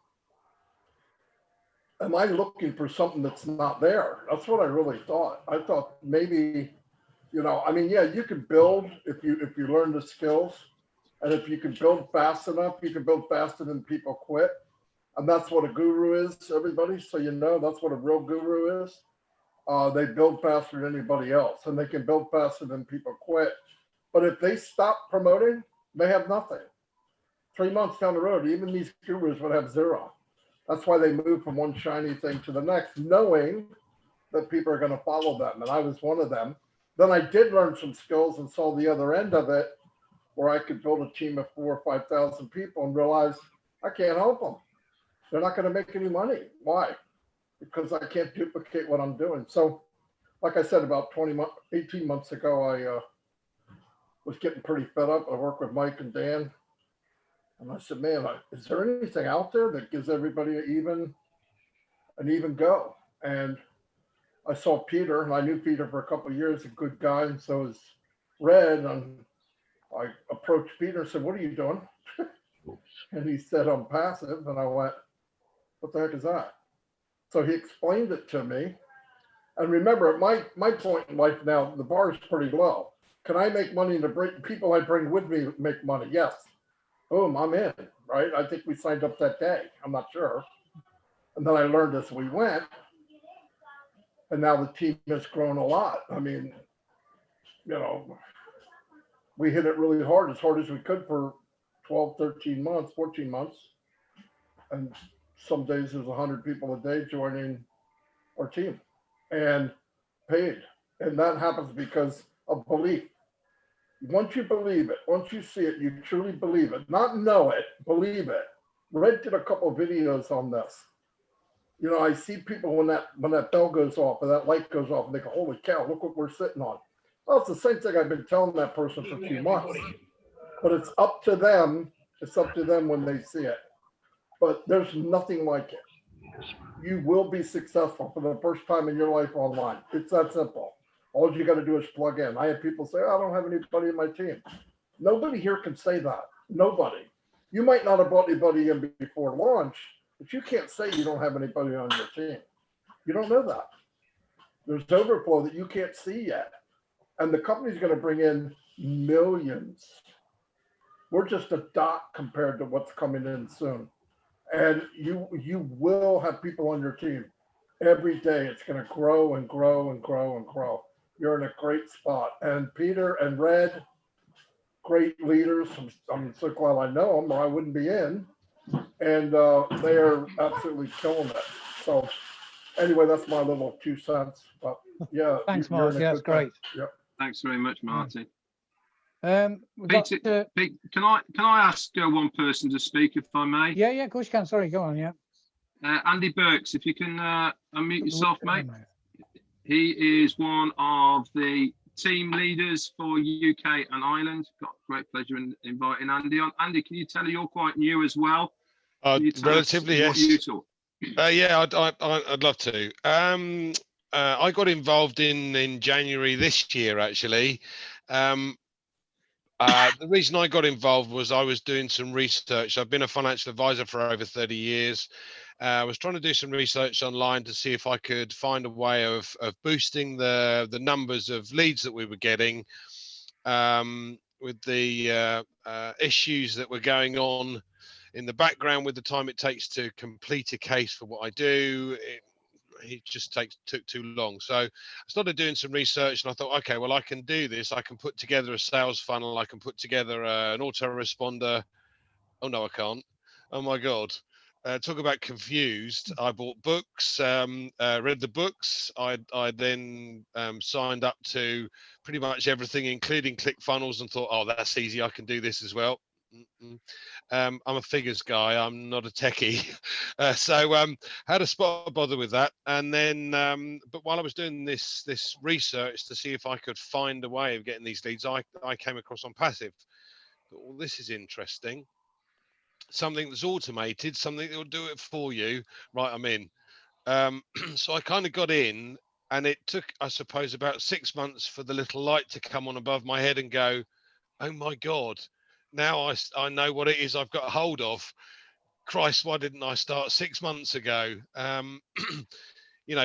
am I looking for something that's not there? That's what I really thought. I thought maybe, you know, I mean, yeah, you can build if you learn the skills, and if you can build fast enough, you can build faster than people quit. And that's what a guru is, everybody. So you know, that's what a real guru is. They build faster than anybody else, and they can build faster than people quit. But if they stop promoting, they have nothing. 3 months down the road, even these gurus would have 0. That's why they move from one shiny thing to the next, knowing that people are going to follow them. And I was one of them. Then I did learn some skills and saw the other end of it, where I could build a team of 4,000 or 5,000 people and realize I can't help them. They're not going to make any money. Why? Because I can't duplicate what I'm doing. So, like I said, about 18 months ago, I was getting pretty fed up. I worked with Mike and Dan. And I said, man, is there anything out there that gives everybody an even and even go. And I saw Peter, and I knew Peter for a couple of years, a good guy, and so is Red. And I approached Peter and said, "What are you doing?" And he said, "I'm passive." And I went, "What the heck is that?" So he explained it to me. And remember, at my point in life now, the bar is pretty low. Can I make money to bring people I bring with me make money? Yes. Boom, I'm in, right? I think we signed up that day. I'm not sure. And then I learned as we went. And now the team has grown a lot. I mean, we hit it really hard as we could for 12, 13 months, 14 months. And some days there's 100 people a day joining our team and paid. And that happens because of belief. Once you believe it, once you see it, you truly believe it, not know it, believe it. Red did a couple of videos on this. I see people when that bell goes off or that light goes off and they go, "Holy cow, look what we're sitting on." Well, it's the same thing I've been telling that person for 2 months, but it's up to them. It's up to them when they see it. But there's nothing like it. You will be successful for the first time in your life online. It's that simple. All you got to do is plug in. I have people say, "I don't have anybody in my team." Nobody here can say that. Nobody. You might not have brought anybody in before launch, but you can't say you don't have anybody on your team. You don't know that. There's overflow that you can't see yet. And the company's going to bring in millions. We're just a dot compared to what's coming in soon. And you will have people on your team every day. It's going to grow and grow and grow and grow. You're in a great spot. And Peter and Red, great leaders. I'm so glad I know them, or I wouldn't be in. And they are absolutely killing it. So anyway, that's my little 2 cents. But yeah.
Thanks, Mark. Yeah, that's great.
Yep.
Thanks very much, Marty.
We've got,
Peter, Pete, can I ask one person to speak, if I may?
yeah, of course you can. Sorry, go on. Yeah.
Andy Burks, if you can unmute yourself, mate. He is one of the team leaders for UK and Ireland. Got great pleasure in inviting Andy on. Andy, can you tell her you're quite new as well?
Relatively, yes. Yeah, I'd love to. I got involved in January this year, actually. The reason I got involved was I was doing some research. I've been a financial advisor for over 30 years. I was trying to do some research online to see if I could find a way of boosting the numbers of leads that we were getting with the issues that were going on in the background with the time it takes to complete a case for what I do. It just took too long. So I started doing some research and I thought, okay, well, I can do this. I can put together a sales funnel. I can put together an autoresponder. Oh, no, I can't. Oh, my God. Talk about confused. I bought books, read the books. I then signed up to pretty much everything, including ClickFunnels, and thought, oh, that's easy. I can do this as well. I'm a figures guy. I'm not a techie. So had a spot bother with that. And then, but while I was doing this research to see if I could find a way of getting these leads, I came across ONPASSIVE. But, well, this is interesting. Something that's automated, something that will do it for you. Right, I'm in. So I kind of got in, and it took, I suppose, about 6 months for the little light to come on above my head and go, oh my God, now I know what it is I've got a hold of. Christ, why didn't I start 6 months ago?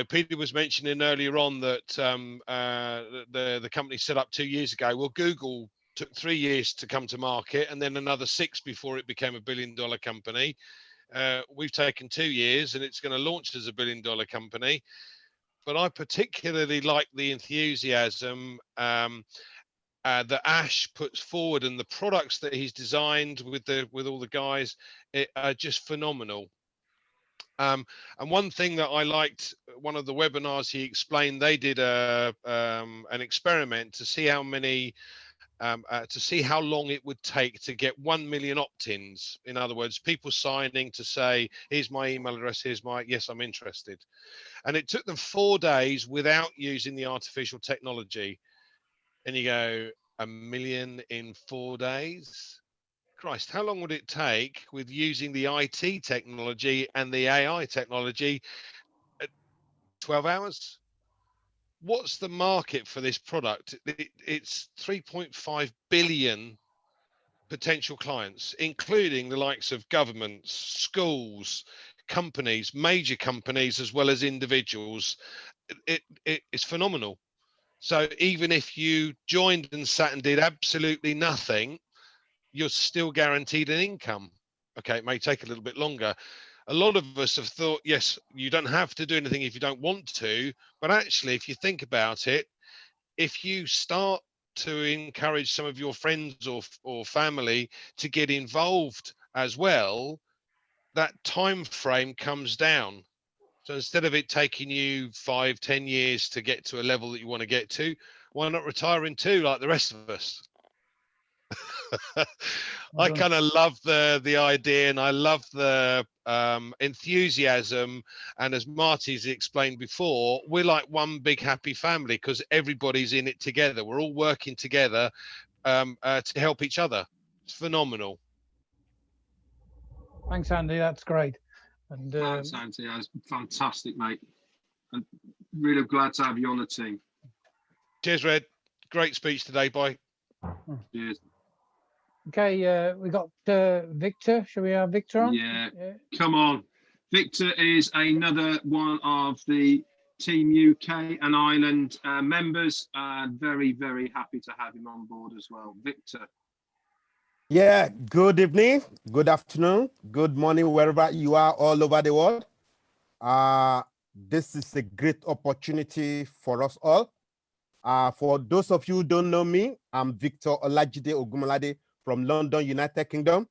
Peter was mentioning earlier on that the company set up 2 years ago. Well, Google took 3 years to come to market, and then another 6 before it became $1 billion company. We've taken 2 years, and it's going to launch as $1 billion company. But I particularly like the enthusiasm that Ash puts forward, and the products that he's designed with all the guys are just phenomenal. And one thing that I liked, one of the webinars he explained, they did an experiment to see how many. To see how long it would take to get 1 million opt-ins. In other words, people signing to say, here's my email address, yes, I'm interested. And it took them 4 days without using the artificial technology. And you go, 1 million in 4 days? Christ, how long would it take with using the IT technology and the AI technology 12 hours. What's the market for this product? It's 3.5 billion potential clients, including the likes of governments, schools, companies, major companies, as well as individuals. It's phenomenal. So even if you joined and sat and did absolutely nothing, you're still guaranteed an income. Okay, it may take a little bit longer. A lot of us have thought, yes, you don't have to do anything if you don't want to, but actually, if you think about it, if you start to encourage some of your friends or family to get involved as well, that time frame comes down. So instead of it taking you 5-10 years to get to a level that you want to get to, why not retire in 2 like the rest of us? I kind of love the idea, and I love the enthusiasm. And as Marty's explained before, we're like one big happy family because everybody's in it together. We're all working together to help each other. It's phenomenal.
Thanks, Andy. That's great. And
Thanks, Andy. That's fantastic, mate. I'm really glad to have you on the team.
Cheers, Red. Great speech today. Bye.
Cheers.
okay, we got Victor. Shall we have Victor on?
Yeah, come on. Victor is another one of the Team UK and Ireland members. Very, very happy to have him on board as well. Victor.
Yeah, good evening, good afternoon, good morning, wherever you are all over the world. This is a great opportunity for us all. For those of you who don't know me, I'm Victor Olajide Ogumolade from London, United Kingdom.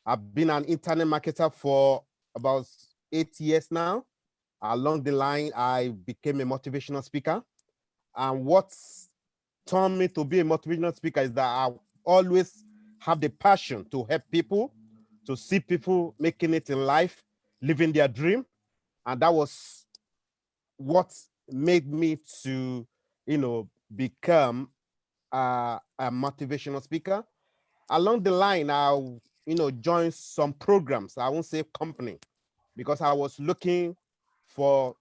I've been an internet marketer for about 8 years now. Along the line, I became a motivational speaker. And what's turned me to be a motivational speaker is that I always have the passion to help people, to see people making it in life, living their dream. And that was what made me to, become a motivational speaker. Along the line, I, joined some programs. I won't say company, because I was looking for,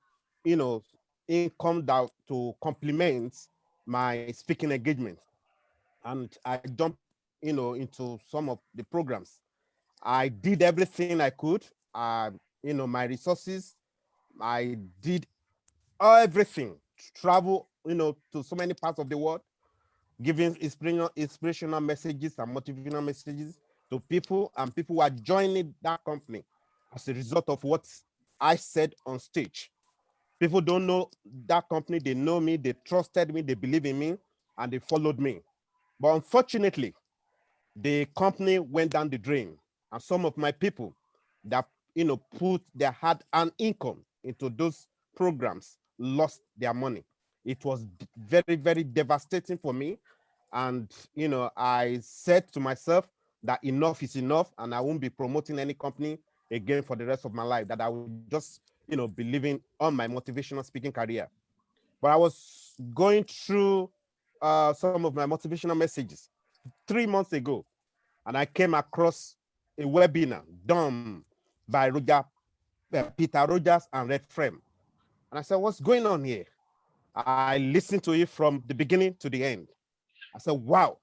income that to complement my speaking engagement. And I jumped, into some of the programs. I did everything I could. My resources, I did everything, travel, to so many parts of the world, giving inspirational messages and motivational messages to people, and people who are joining that company as a result of what I said on stage. People don't know that company, they know me, they trusted me, they believe in me, and they followed me. But unfortunately, the company went down the drain, and some of my people that put their hard-earned income into those programs lost their money. It was very, very devastating for me. And I said to myself that enough is enough, and I won't be promoting any company again for the rest of my life, that I will just be living on my motivational speaking career. But I was going through some of my motivational messages 3 months ago, and I came across a webinar done by Peter Rogers and Redfern. And I said, what's going on here? I listened to it from the beginning to the end. I said, wow,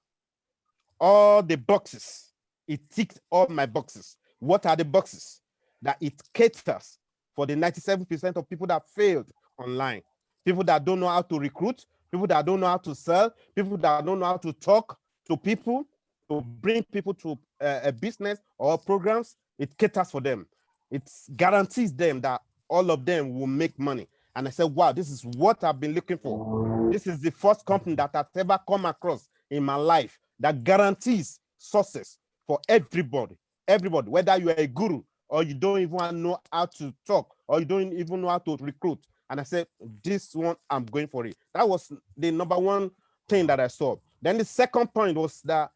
all the boxes, it ticked all my boxes. What are the boxes? That it caters for the 97% of people that failed online. People that don't know how to recruit, people that don't know how to sell, people that don't know how to talk to people, to bring people to a business or programs. It caters for them. It guarantees them that all of them will make money. And I said, wow, this is what I've been looking for. This is the first company that I've ever come across in my life that guarantees success for everybody. Everybody, whether you're a guru or you don't even know how to talk or you don't even know how to recruit. And I said, this one, I'm going for it. That was the number one thing that I saw. Then the second point was that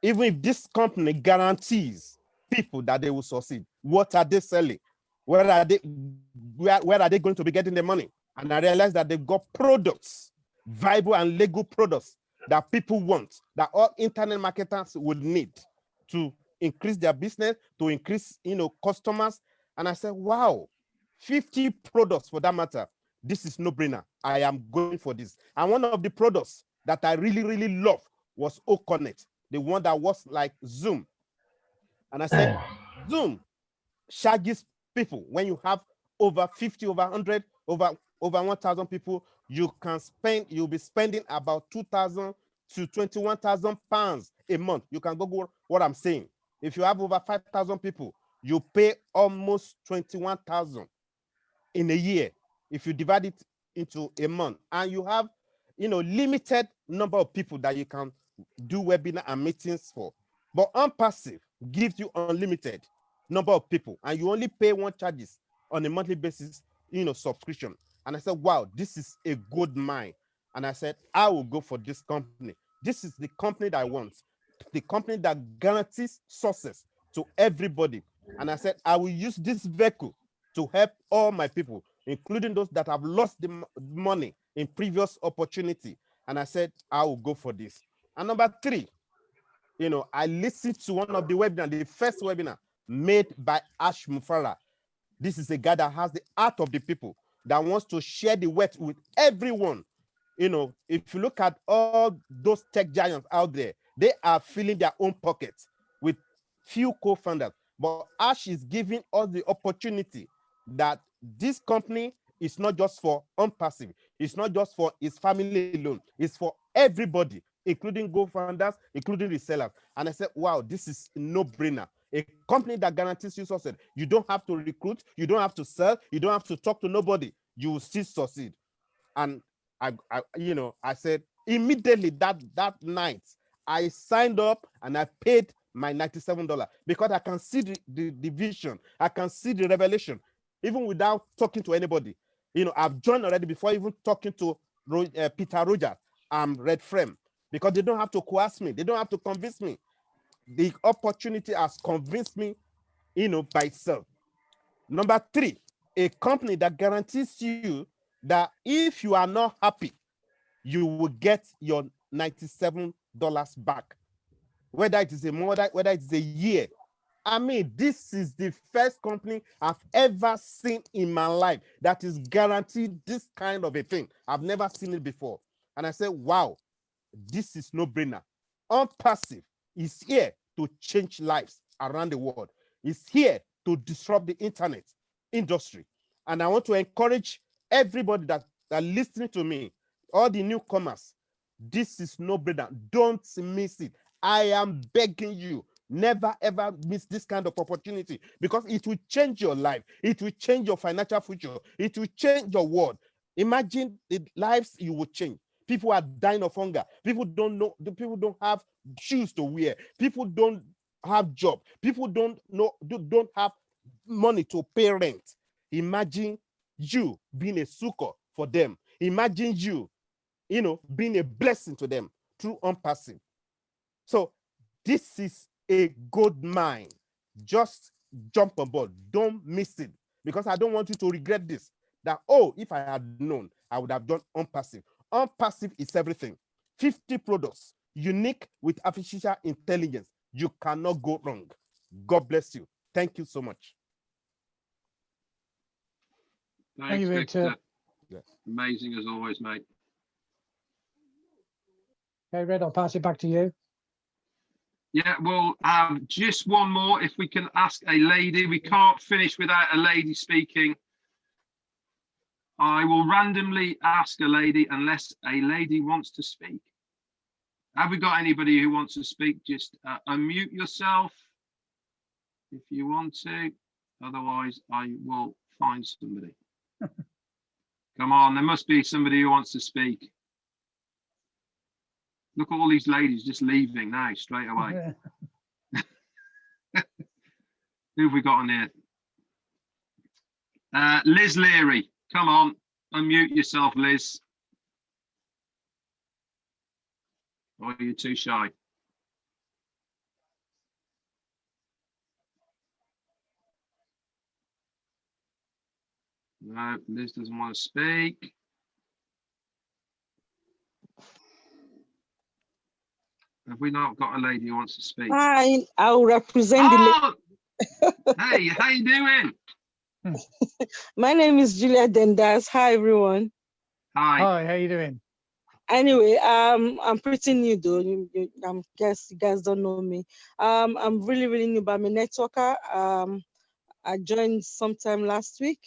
even if this company guarantees people that they will succeed, what are they selling? Where are they going to be getting the money? And I realized that they've got products, viable and legal products that people want, that all internet marketers would need to increase their business, to increase, customers. And I said, wow, 50 products for that matter this is no brainer. I am going for this. And one of the products that I really, really love was Oconnect, the one that was like Zoom. And I said, Zoom charges people when you have over 50, over 100, over 1,000 people, you'll be spending about 2,000 to 21,000 pounds a month. You can Google what I'm saying. If you have over 5,000 people, you pay almost 21,000 in a year. If you divide it into a month, and you have, limited number of people that you can do webinar and meetings for. But ONPASSIVE gives you unlimited number of people, and you only pay one charges on a monthly basis, subscription. And I said, wow, this is a good mine. And I said, I will go for this company. This is the company that I want, the company that guarantees success to everybody. And I said, I will use this vehicle to help all my people, including those that have lost the money in previous opportunity. And I said, I will go for this. And number 3, I listened to one of the webinars, the first webinar made by Ash Mufara. This is a guy that has the heart of the people, that wants to share the wealth with everyone. If you look at all those tech giants out there, they are filling their own pockets with few co-founders. But Ash is giving us the opportunity that this company is not just for ONPASSIVE. It's not just for his family alone. It's for everybody, including co-founders, including resellers. And I said, wow, this is a no-brainer. A company that guarantees you success. You don't have to recruit. You don't have to sell. You don't have to talk to nobody. You will still succeed. And I said immediately that night, I signed up and I paid my $97 because I can see the vision. I can see the revelation, even without talking to anybody. I've joined already before even talking to Peter Rogers, Redfern, because they don't have to coerce me. They don't have to convince me. The opportunity has convinced me, by itself. Number 3, a company that guarantees you that if you are not happy, you will get your $97 back, whether it is a month, whether it is a year. I mean, this is the first company I've ever seen in my life that is guaranteed this kind of a thing. I've never seen it before. And I said, wow, this is no-brainer. ONPASSIVE is here to change lives around the world. It's here to disrupt the internet industry. And I want to encourage everybody that are listening to me, all the newcomers, this is no-brainer. Don't miss it. I am begging you, never ever miss this kind of opportunity, because it will change your life. It will change your financial future. It will change your world. Imagine the lives you will change. People are dying of hunger. People don't know. People don't have shoes to wear. People don't have job. People don't have money to pay rent. Imagine you being a succor for them. Imagine you, being a blessing to them through ONPASSIVE. So this is a good mine. Just jump on board. Don't miss it, because I don't want you to regret this. That, oh, if I had known, I would have done ONPASSIVE. ONPASSIVE is everything. 50 products, unique with artificial intelligence. You cannot go wrong. God bless you. Thank you so much.
Thanks,
you, Victor.
Yeah.
Amazing as always, mate.
Okay, Red, I'll pass it back to you.
Yeah, well, just one more. If we can ask a lady, we can't finish without a lady speaking. I will randomly ask a lady unless a lady wants to speak. Have we got anybody who wants to speak? Just unmute yourself if you want to. Otherwise, I will find somebody. Come on, there must be somebody who wants to speak. Look at all these ladies just leaving now, straight away. Who have we got on here? Liz Leary, come on, unmute yourself, Liz. Or are you too shy? No, Liz doesn't want to speak. Have we not got a lady who wants to speak?
Hi, I'll represent the
Oh, hey, how you doing?
My name is Julia Dendas. Hi, everyone.
Hi.
Hi, how you doing?
Anyway, I'm pretty new though. Guess you guys don't know me. I'm really new, but I'm a networker. I joined sometime last week.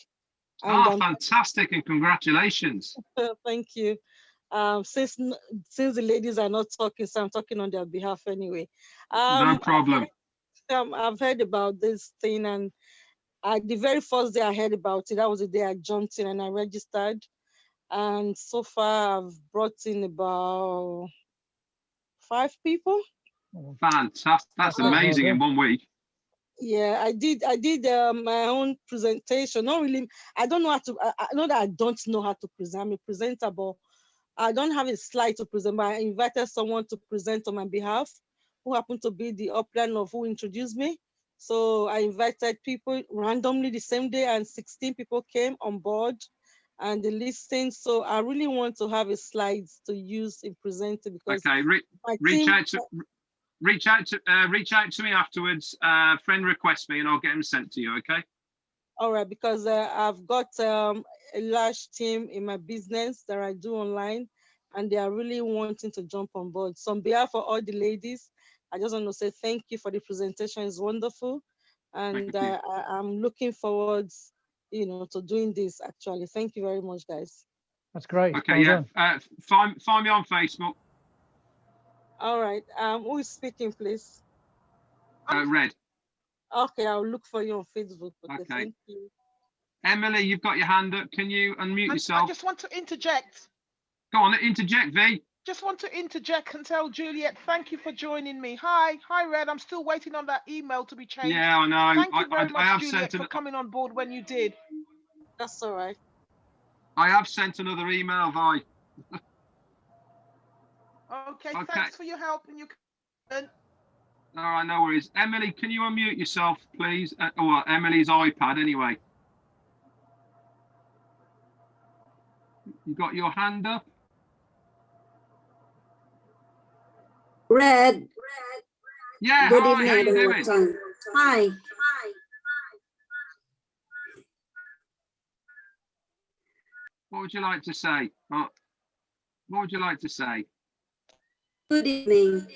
And
Fantastic, and congratulations.
Thank you. Since the ladies are not talking, so I'm talking on their behalf anyway.
No problem.
I've heard about this thing, and the very first day I heard about it, that was the day I jumped in and I registered. And so far, I've brought in about 5 people.
Fantastic! That's amazing in 1 week.
Yeah, I did my own presentation. Not really. I don't know how to. I know that I don't know how to present. I'm a presenter, but I don't have a slide to present. But I invited someone to present on my behalf, who happened to be the upline of who introduced me. So I invited people randomly the same day, and 16 people came on board, and they listened. So I really want to have a slides to use in presenting, because
okay, reach out to me afterwards. Friend request me, and I'll get them sent to you. Okay.
All right, because I've got a large team in my business that I do online, and they are really wanting to jump on board. So on behalf of all the ladies, I just want to say thank you for the presentation. It's wonderful, and I'm looking forward, to doing this. Actually, thank you very much, guys.
That's great.
Okay,
well
yeah. Find me on Facebook.
All right. Who is speaking, please?
Red.
Okay, I'll look for you on Facebook.
Okay.
Thank you.
Emily, you've got your hand up. Can you unmute yourself?
I just want to interject.
Go on, interject, V.
Just want to interject and tell Juliet, thank you for joining me. Hi, Red. I'm still waiting on that email to be changed.
Yeah, I know.
Thank you very much,
have
Juliet, for coming on board when you did.
That's all right.
I have sent another email, Vi.
Okay, thanks for your help and your comment.
All right, no worries. Emily, can you unmute yourself, please? Well, Emily's iPad, anyway. You got your hand up?
Red.
Yeah,
good
hi,
evening.
how you doing?
Hi.
What would you like to say? What would you like to say?
Good evening.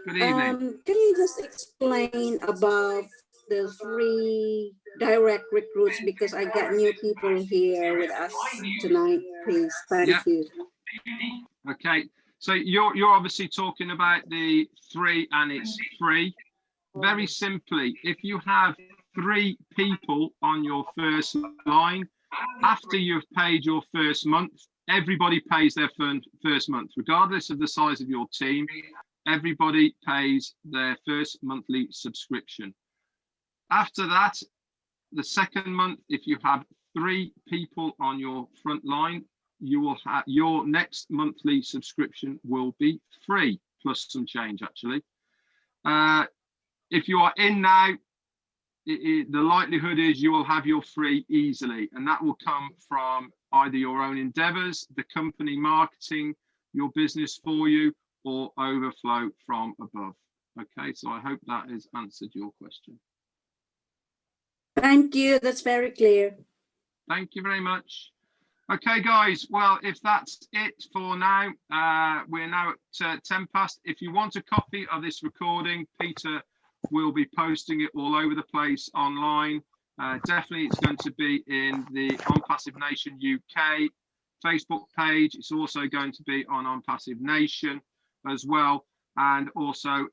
Good evening.
Can you just explain about the free direct recruits, because I got new people here with us tonight, please. Thank you.
Okay, so you're obviously talking about the 3 and it's free. Very simply, if you have 3 people on your first line, after you've paid your first month, everybody pays their first month, regardless of the size of your team. Everybody pays their first monthly subscription. After that, the second month, if you have 3 people on your front line, you will have your next monthly subscription will be free, plus some change actually. If you are in now, the likelihood is you will have your free easily, and that will come from either your own endeavors, the company marketing your business for you, or overflow from above. Okay, so I hope that has answered your question.
Thank you. That's very clear.
Thank you very much. Okay, guys. Well, if that's it for now, we're now at 10 past. If you want a copy of this recording, Peter will be posting it all over the place online. Definitely, it's going to be in the ONPASSIVE Nation UK Facebook page. It's also going to be on ONPASSIVE Nation as well. And also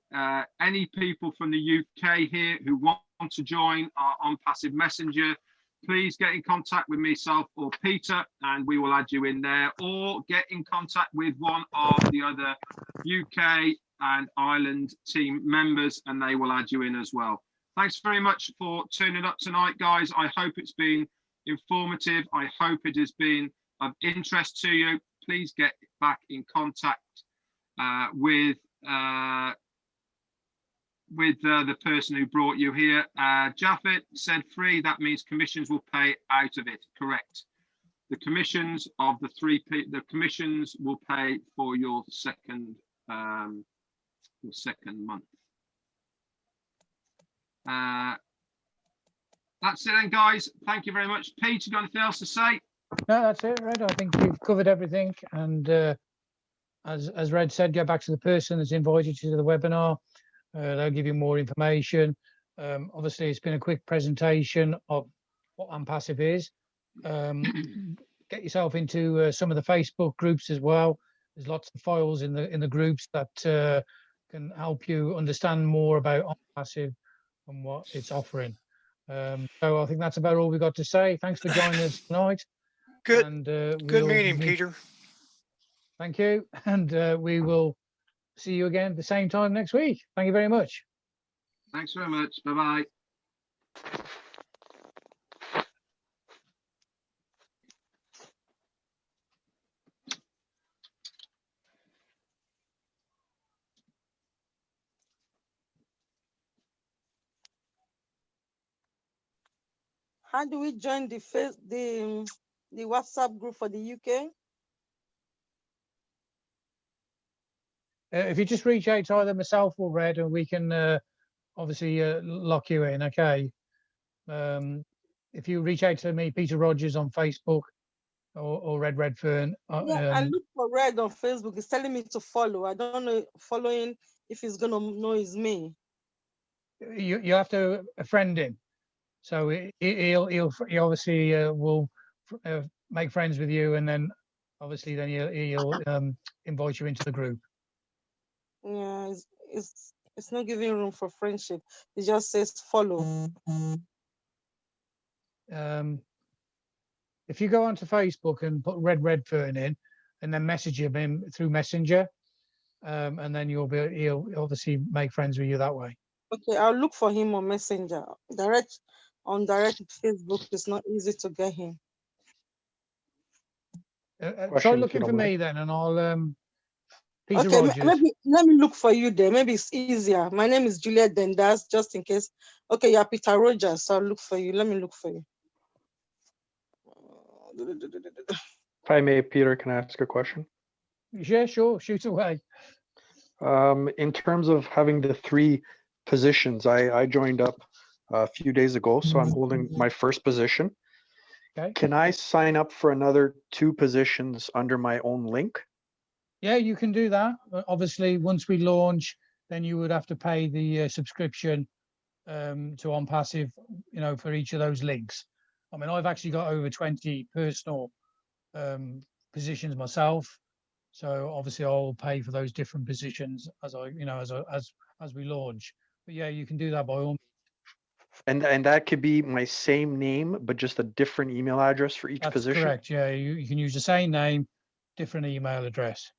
any people from the UK here who want to join our ONPASSIVE Messenger, please get in contact with myself or Peter, and we will add you in there, or get in contact with one of the other UK and Ireland team members, and they will add you in as well. Thanks very much for turning up tonight, guys. I hope it's been informative. I hope it has been of interest to you. Please get back in contact with the person who brought you here. Japheth said free, that means commissions will pay out of it. Correct. The commissions of the commissions will pay for your second month. That's it then, guys. Thank you very much. Pete, you got anything else to say?
No, that's it, Red. I think you've covered everything. And as Red said, go back to the person that's invited you to the webinar. They'll give you more information. Obviously, it's been a quick presentation of what ONPASSIVE is. Get yourself into some of the Facebook groups as well. There's lots of files in the groups that can help you understand more about ONPASSIVE and what it's offering. So I think that's about all we got to say. Thanks for joining us tonight.
Good.
And
Good meeting, Peter.
Thank you. And we will see you again at the same time next week. Thank you very much.
Thanks very much. Bye-bye.
How do we join the WhatsApp group for the UK?
If you just reach out to either myself or Red, and we can obviously lock you in. Okay. If you reach out to me, Peter Rogers on Facebook, or Redfern.
Yeah, I look for Red on Facebook. It's telling me to follow. I don't know following if he's gonna know it's me.
You have to friend him. So he obviously will make friends with you, and then obviously then he'll invite you into the group.
Yeah, it's not giving room for friendship. It just says follow.
If you go onto Facebook and put Redfern in, and then message him through Messenger, and then he'll obviously make friends with you that way.
Okay, I'll look for him on Messenger. On direct Facebook, it's not easy to get him.
Try looking for me then, and I'll Peter
Okay,
Rogers.
maybe let me look for you there. Maybe it's easier. My name is Juliet Dendas, just in case. Okay, you're Peter Rogers, so I'll look for you. Let me look for you.
If I may, Peter, can I ask a question?
Yeah, sure. Shoot away.
In terms of having the 3 positions, I joined up a few days ago, so I'm holding my first position.
Okay.
Can I sign up for another 2 positions under my own link?
Yeah, you can do that. But obviously, once we launch, then you would have to pay the subscription to ONPASSIVE, for each of those links. I mean, I've actually got over 20 personal positions myself, so obviously I'll pay for those different positions as as we launch. But yeah, you can do that by all means.
And that could be my same name, but just a different email address for each
That's
position?
correct. Yeah, you can use the same name, different email address.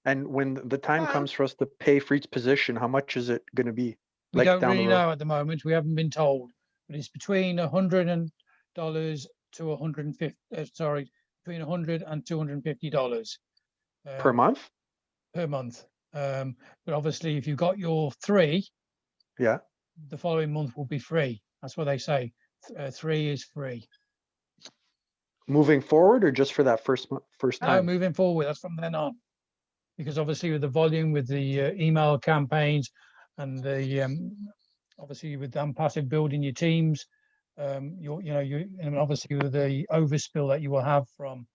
And when the time comes for us to pay for each position, how much is it going to be?
We don't really know at the moment. We haven't been told, but it's between $100 to $150. Sorry, between $100 and $250
per month.
Per month. But obviously, if you've got your 3,
yeah,
the following month will be free. That's what they say. 3 is free.
Moving forward, or just for that first time?
No, moving forward. That's from then on. Because obviously with the volume, with the email campaigns, and the obviously with ONPASSIVE building your teams, and obviously with the overspill that you will have from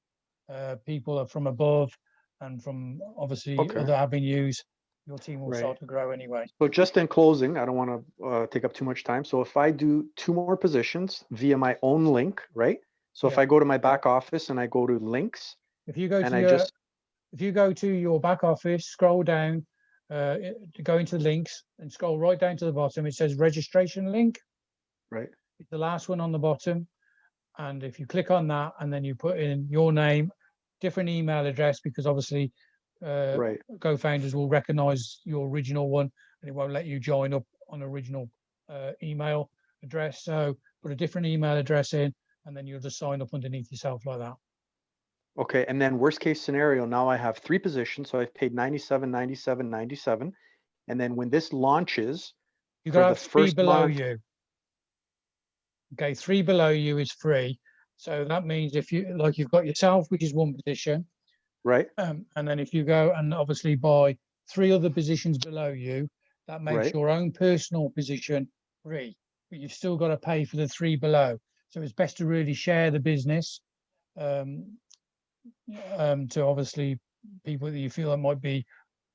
people from above and from obviously other avenues, your team will start to grow anyway.
So just in closing, I don't want to take up too much time. So if I do 2 more positions via my own link, right? So if I go to my back office and I go to links,
if you go to if you go to your back office, scroll down, go into the links and scroll right down to the bottom, it says registration link.
Right.
It's the last one on the bottom. And if you click on that and then you put in your name, different email address, because obviously co-founders will recognize your original one and it won't let you join up on original email address. So put a different email address in and then you'll just sign up underneath yourself like that.
Okay, and then worst case scenario, now I have 3 positions, so I've paid 97, 97, 97, and then when this launches,
you got to have 3 below you. Okay, 3 below you is free. So that means if you've got yourself, which is 1 position,
right?
And then if you go and obviously buy 3 other positions below you, that makes your own personal position free. but you've still got to pay for the 3 below. So it's best to really share the business to obviously people that you feel that might be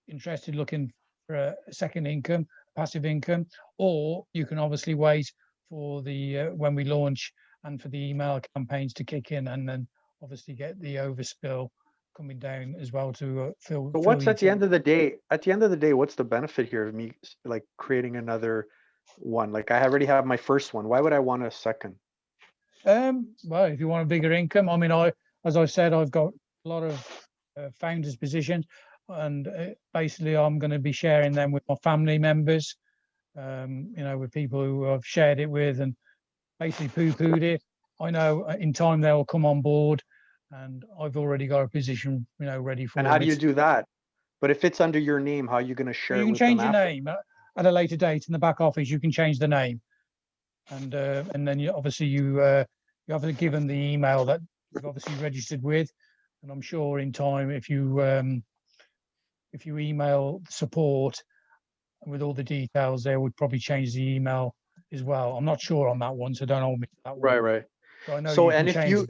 interested looking for a second income, passive income, or you can obviously wait for the when we launch and for the email campaigns to kick in, and then obviously get the overspill coming down as well to fill.
But what's at the end of the day? At the end of the day, what's the benefit here of me like creating another one? Like I already have my first one. Why would I want a second?
Well, if you want a bigger income, I mean, as I said, I've got a lot of founders positions, and basically I'm going to be sharing them with my family members, with people who I've shared it with and basically poo-pooed it. I know in time they'll come on board, and I've already got a position, ready for
And
them.
how do you do that? But if it's under your name, how are you going to share
You
it
can
with them
change your
after?
name at a later date in the back office. You can change the name, and then you obviously you have to give them the email that you've obviously registered with, and I'm sure in time if you email support with all the details, they would probably change the email as well. I'm not sure on that one, so don't hold me to that one.
Right.
But I know
So,
you can
and
change it.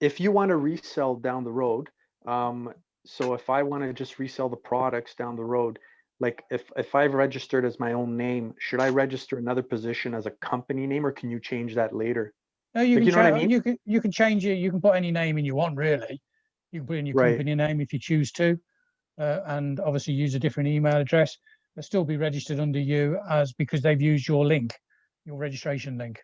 if you want to resell down the road, so if I want to just resell the products down the road, like if I've registered as my own name, should I register another position as a company name, or can you change that later?
No, you
Like,
can
you know what I
change.
mean?
You can change it. You can put any name in you want, really. You can put in your
Right.
company name if you choose to, and obviously use a different email address. They'll still be registered under you as because they've used your link, your registration link.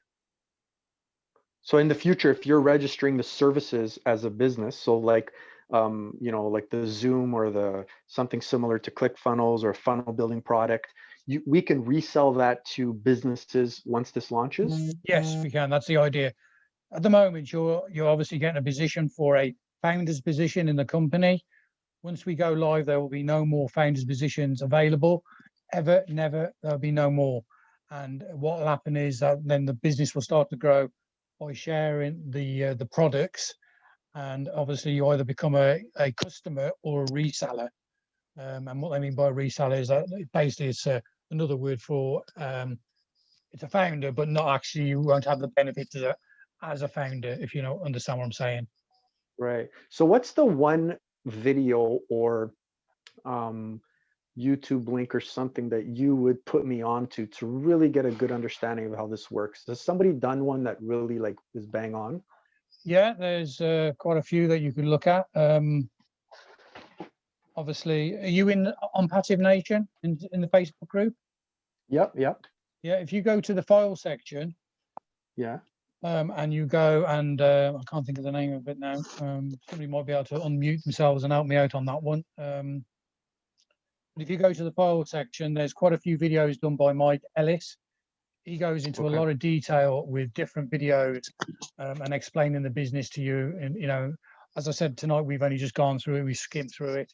So in the future, if you're registering the services as a business, so like, like the Zoom or the something similar to ClickFunnels or a funnel building product, we can resell that to businesses once this launches.
Yes, we can. That's the idea. At the moment, you're obviously getting a position for a founder's position in the company. Once we go live, there will be no more founders positions available. Ever, never, there'll be no more. And what will happen is that then the business will start to grow by sharing the products. And obviously you either become a customer or a reseller. And what I mean by reseller is that basically it's another word for it's a founder, but not actually, you won't have the benefits as a founder, if you don't understand what I'm saying.
Right. So what's the one video or YouTube link or something that you would put me onto to really get a good understanding of how this works? Has somebody done one that really like is bang on?
Yeah, there's quite a few that you could look at. Obviously, are you on Passive Nation in the Facebook group?
Yep.
Yeah, if you go to the file section,
Yeah.
and you go and I can't think of the name of it now. Somebody might be able to unmute themselves and help me out on that one. But if you go to the file section, there's quite a few videos done by Mike Ellis. He goes into a lot of detail with different videos and explaining the business to you. And, as I said, tonight, we've only just gone through it. We skimmed through it.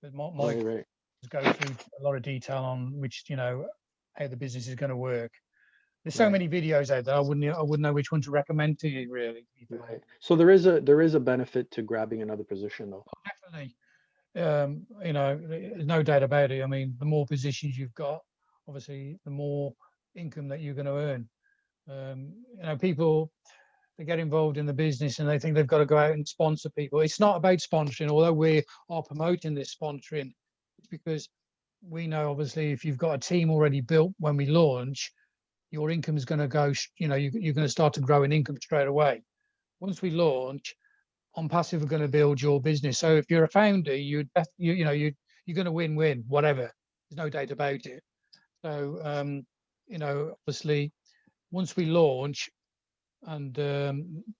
But Mike goes through a lot of detail on which, how the business is going to work. There's so many videos out there. I wouldn't know which one to recommend to you, really.
Right. So there is a benefit to grabbing another position, though.
Oh, definitely. There's no doubt about it. I mean, the more positions you've got, obviously, the more income that you're going to earn. People, they get involved in the business and they think they've got to go out and sponsor people. It's not about sponsoring, although we are promoting this sponsoring. It's because we know, obviously, if you've got a team already built when we launch, your income is going to go, you're going to start to grow in income straight away. Once we launch, OnPassive are going to build your business. So if you're a founder, you're going to win, whatever. There's no doubt about it. So, obviously, once we launch and,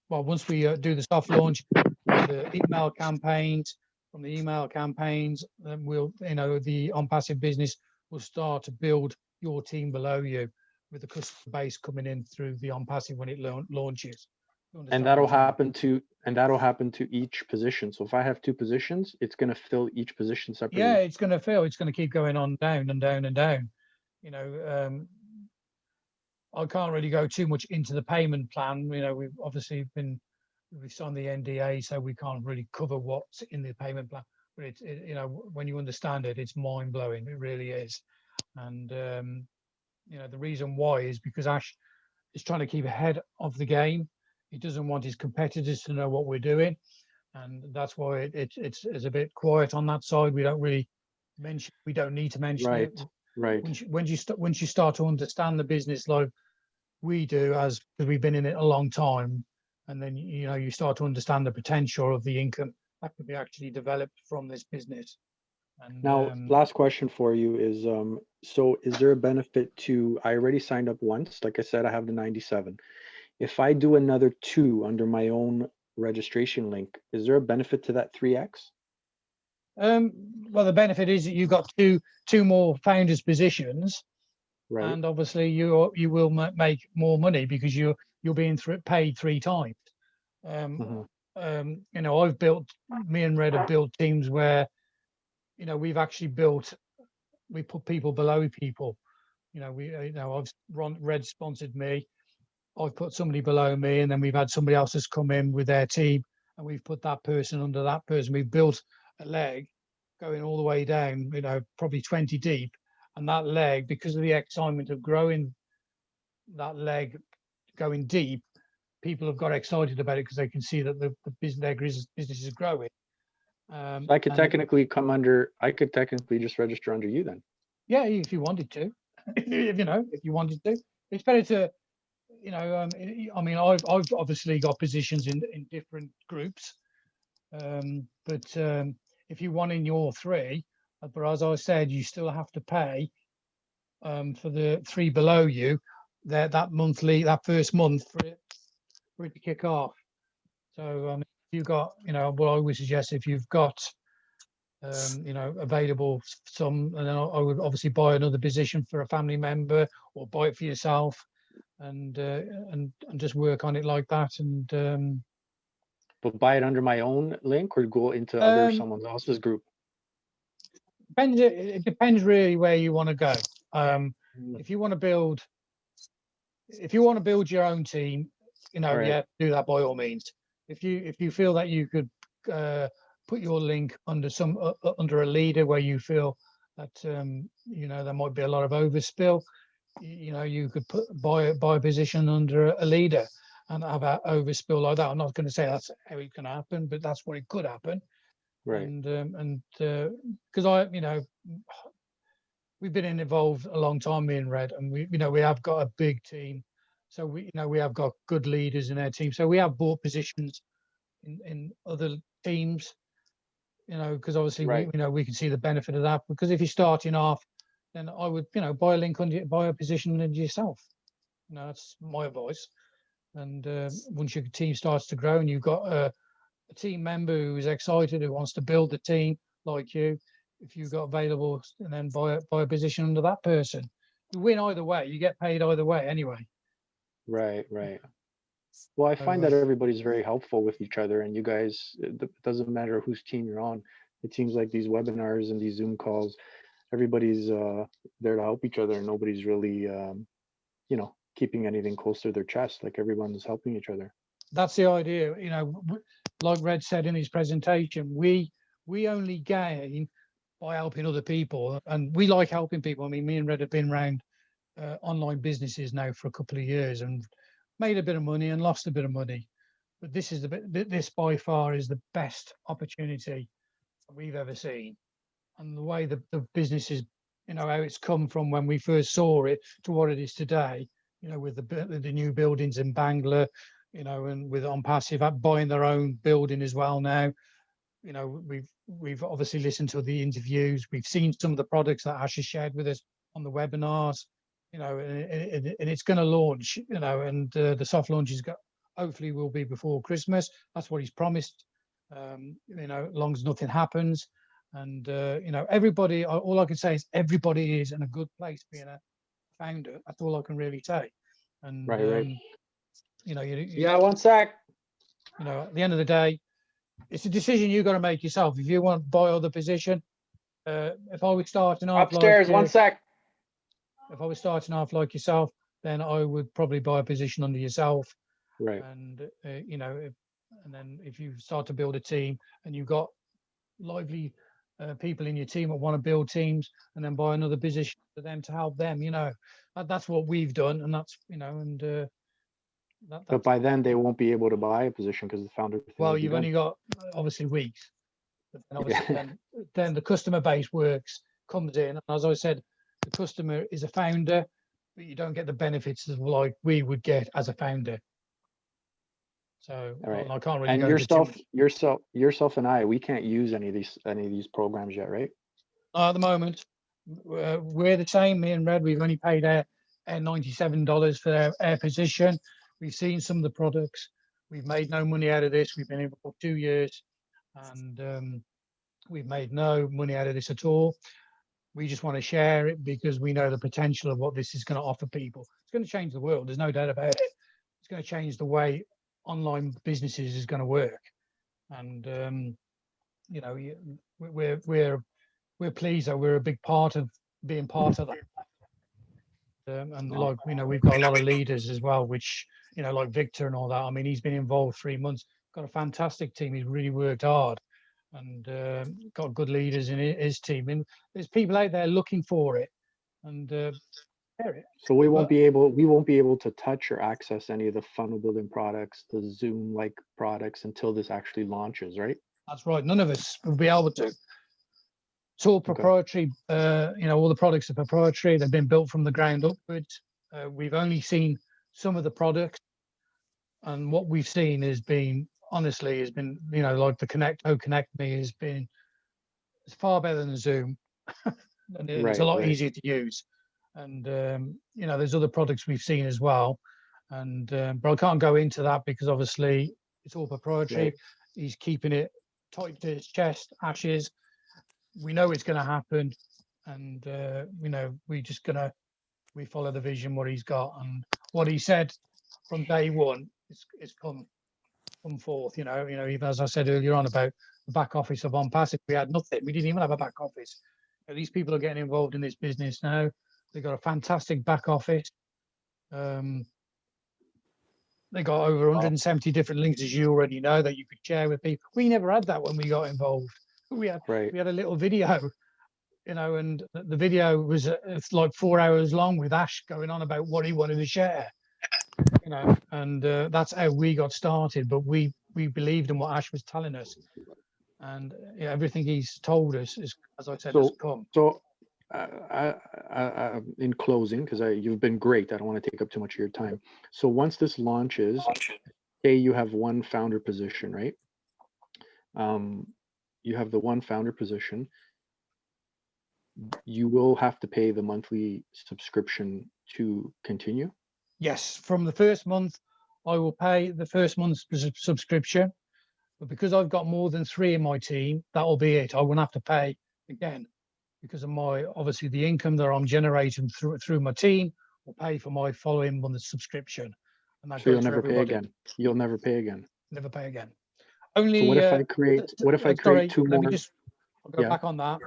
once we do the soft launch, the email campaigns, from the email campaigns, then we'll, the OnPassive business will start to build your team below you with the customer base coming in through the OnPassive when it launches.
And that'll happen to each position. So if I have 2 positions, it's going to fill each position separately.
Yeah, it's going to keep going on down and down and down. I can't really go too much into the payment plan. We've obviously we've signed the NDA, so we can't really cover what's in the payment plan. But when you understand it, it's mind blowing. It really is. And the reason why is because is trying to keep ahead of the game. He doesn't want his competitors to know what we're doing, and that's why it's a bit quiet on that side. We don't really mention. We don't need to mention
Right,
it.
right.
Once you start to understand the business like we do, as because we've been in it a long time, and then you start to understand the potential of the income that could be actually developed from this business. And
Now, last question for you is, so is there a benefit to, I already signed up once, like I said, I have the 97. If I do another 2 under my own registration link, is there a benefit to that 3x?
well, the benefit is that you've got two more founders positions,
Right.
and obviously you will make more money because you're being paid 3 times. I've built, me and Red have built teams where we've actually we put people below people. Red sponsored me, I've put somebody below me, and then we've had somebody else that's come in with their team, and we've put that person under that person. We've built a leg going all the way down, probably 20 deep, and that leg, because of the excitement of growing that leg going deep, people have got excited about it because they can see that the business is growing.
So I could technically I could technically just register under you then.
Yeah, if you wanted to, if you wanted to, it's better to, I mean, I've obviously got positions in different groups, but if you want in your 3, but as I said, you still have to pay for the 3 below you, that first month for it to kick off. So if you've got, what I would suggest, if you've got available some, and then I would obviously buy another position for a family member or buy it for yourself, and just work on it like that. And
but buy it under my own link or go into someone else's group?
It depends really where you want to go. If you want to build your own team,
Right.
yeah, do that by all means. If you feel that you could put your link under under a leader where you feel that there might be a lot of overspill, you could buy a position under a leader and have an overspill like that. I'm not going to say that's how it can happen, but that's what it could happen.
Right.
And because we've been involved a long time, me and Red, and we have got a big team, so we have got good leaders in our team, so we have bought positions in other teams, because obviously
Right.
we can see the benefit of that. Because if you're starting off, then I would buy a link under, buy a position under yourself. That's my advice. And once your team starts to grow and you've got a team member who's excited, who wants to build the team like you, if you've got available, and then buy a position under that person, you win either way. You get paid either way anyway.
Right. Well, I find that everybody's very helpful with each other, and you guys, it doesn't matter whose team you're on. It seems like these webinars and these Zoom calls, everybody's there to help each other, and nobody's really, keeping anything close to their chest. Like everyone's helping each other.
That's the idea. Like Red said in his presentation, we only gain by helping other people, and we like helping people. I mean, me and Red have been around online businesses now for a couple of years and made a bit of money and lost a bit of money, but this by far is the best opportunity we've ever seen. And the way the business is, how it's come from when we first saw it to what it is today, with the new buildings in Bangla, and with ONPASSIVE buying their own building as well now. We've obviously listened to the interviews, we've seen some of the products that Ash has shared with us on the webinars, and it's going to launch, and the soft launch hopefully will be before Christmas. That's what he's promised, as long as nothing happens. And everybody, all I can say is everybody is in a good place being a founder. That's all I can really say. And
right.
yeah,
1 sec.
At the end of the day, it's a decision you got to make yourself. If you want to buy other position, if I was starting off
Upstairs, 1 sec.
If I was starting off like yourself, then I would probably buy a position under yourself.
Right.
And and then if you start to build a team and you've got lively people in your team that want to build teams, and then buy another position for them to help them, that's what we've done. And that's,
But by then they won't be able to buy a position because the founder. thing will
Well,
be
you've
done.
only got obviously weeks. But then obviously
Yeah.
then the customer base comes in. And as I said, the customer is a founder, but you don't get the benefits of like we would get as a founder. So
All right.
I can't really
And
go into too
yourself and I, we can't use any of these programs yet, right?
at the moment. We're the same. Me and Red, we've only paid our $97 for our position. We've seen some of the products. We've made no money out of this. We've been in for 2 years, and we've made no money out of this at all. We just want to share it because we know the potential of what this is going to offer people. It's going to change the world. There's no doubt about it. It's going to change the way online businesses is going to work. And you know, we're pleased that we're a big part of being part of that. And like, you know, we've got a lot of leaders as well, which, you know, like Victor and all that. I mean, he's been involved 3 months, got a fantastic team. He's really worked hard and got good leaders in his team. And there's people out there looking for it. And
so we won't be able to touch or access any of the funnel building products, the Zoom like products until this actually launches, right?
That's right. None of us will be able to. It's all proprietary. You know, all the products are proprietary. They've been built from the ground upwards. We've only seen some of the products, and what we've seen has been, honestly, you know, like the Connect Me has been, it's far better than Zoom. And it's a lot easier to use. And you know, there's other products we've seen as well. And but I can't go into that because obviously it's all proprietary. He's keeping it tight to his chest, Ashes. We know it's going to happen, and you know, we follow the vision, what he's got, and what he said from day one is come forth. You know, even as I said earlier on about the back office of ONPASSIVE, we had nothing. We didn't even have a back office. These people are getting involved in this business now. They've got a fantastic back office. They got over 170 different links, as you already know, that you could share with people. We never had that when we got involved. We had a little video, you know, and the video was it's like 4 hours long with Ash going on about what he wanted to share, you know, and that's how we got started. But we believed in what Ash was telling us, and yeah, everything he's told us is, as I said, has come.
So in closing, because you've been great, I don't want to take up too much of your time. So once this launches, say you have one founder position, right? You have the one founder position. You will have to pay the monthly subscription to continue.
Yes, from the first month, I will pay the first month's subscription. But because I've got more than 3 in my team, that'll be it. I won't have to pay again because of obviously the income that I'm generating through my team will pay for my following month's subscription. And that
so
goes
you'll never
for everybody.
pay again. You'll never pay again.
Never pay again. Only.
So what if I create? What if I create 2 more?
I'll go back on that.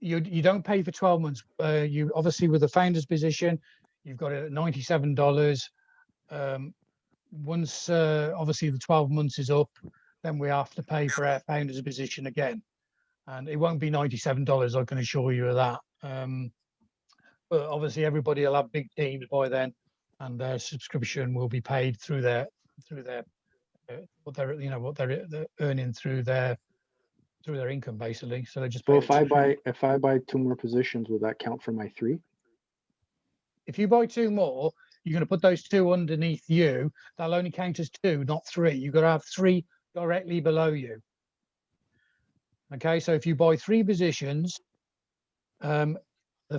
You don't pay for 12 months. You obviously, with the founder's position, you've got it at $97. Once obviously the 12 months is up, then we have to pay for our founder's position again, and it won't be $97. I can assure you of that. But obviously, everybody will have big teams by then, and their subscription will be paid through their what they're earning through their income, basically. So they just pay.
So if I buy 2 more positions, will that count for my 3?
If you buy 2 more, you're going to put those 2 underneath you. That'll only count as 2, not 3. You've got to have 3 directly below you. Okay, so if you buy 3 positions, the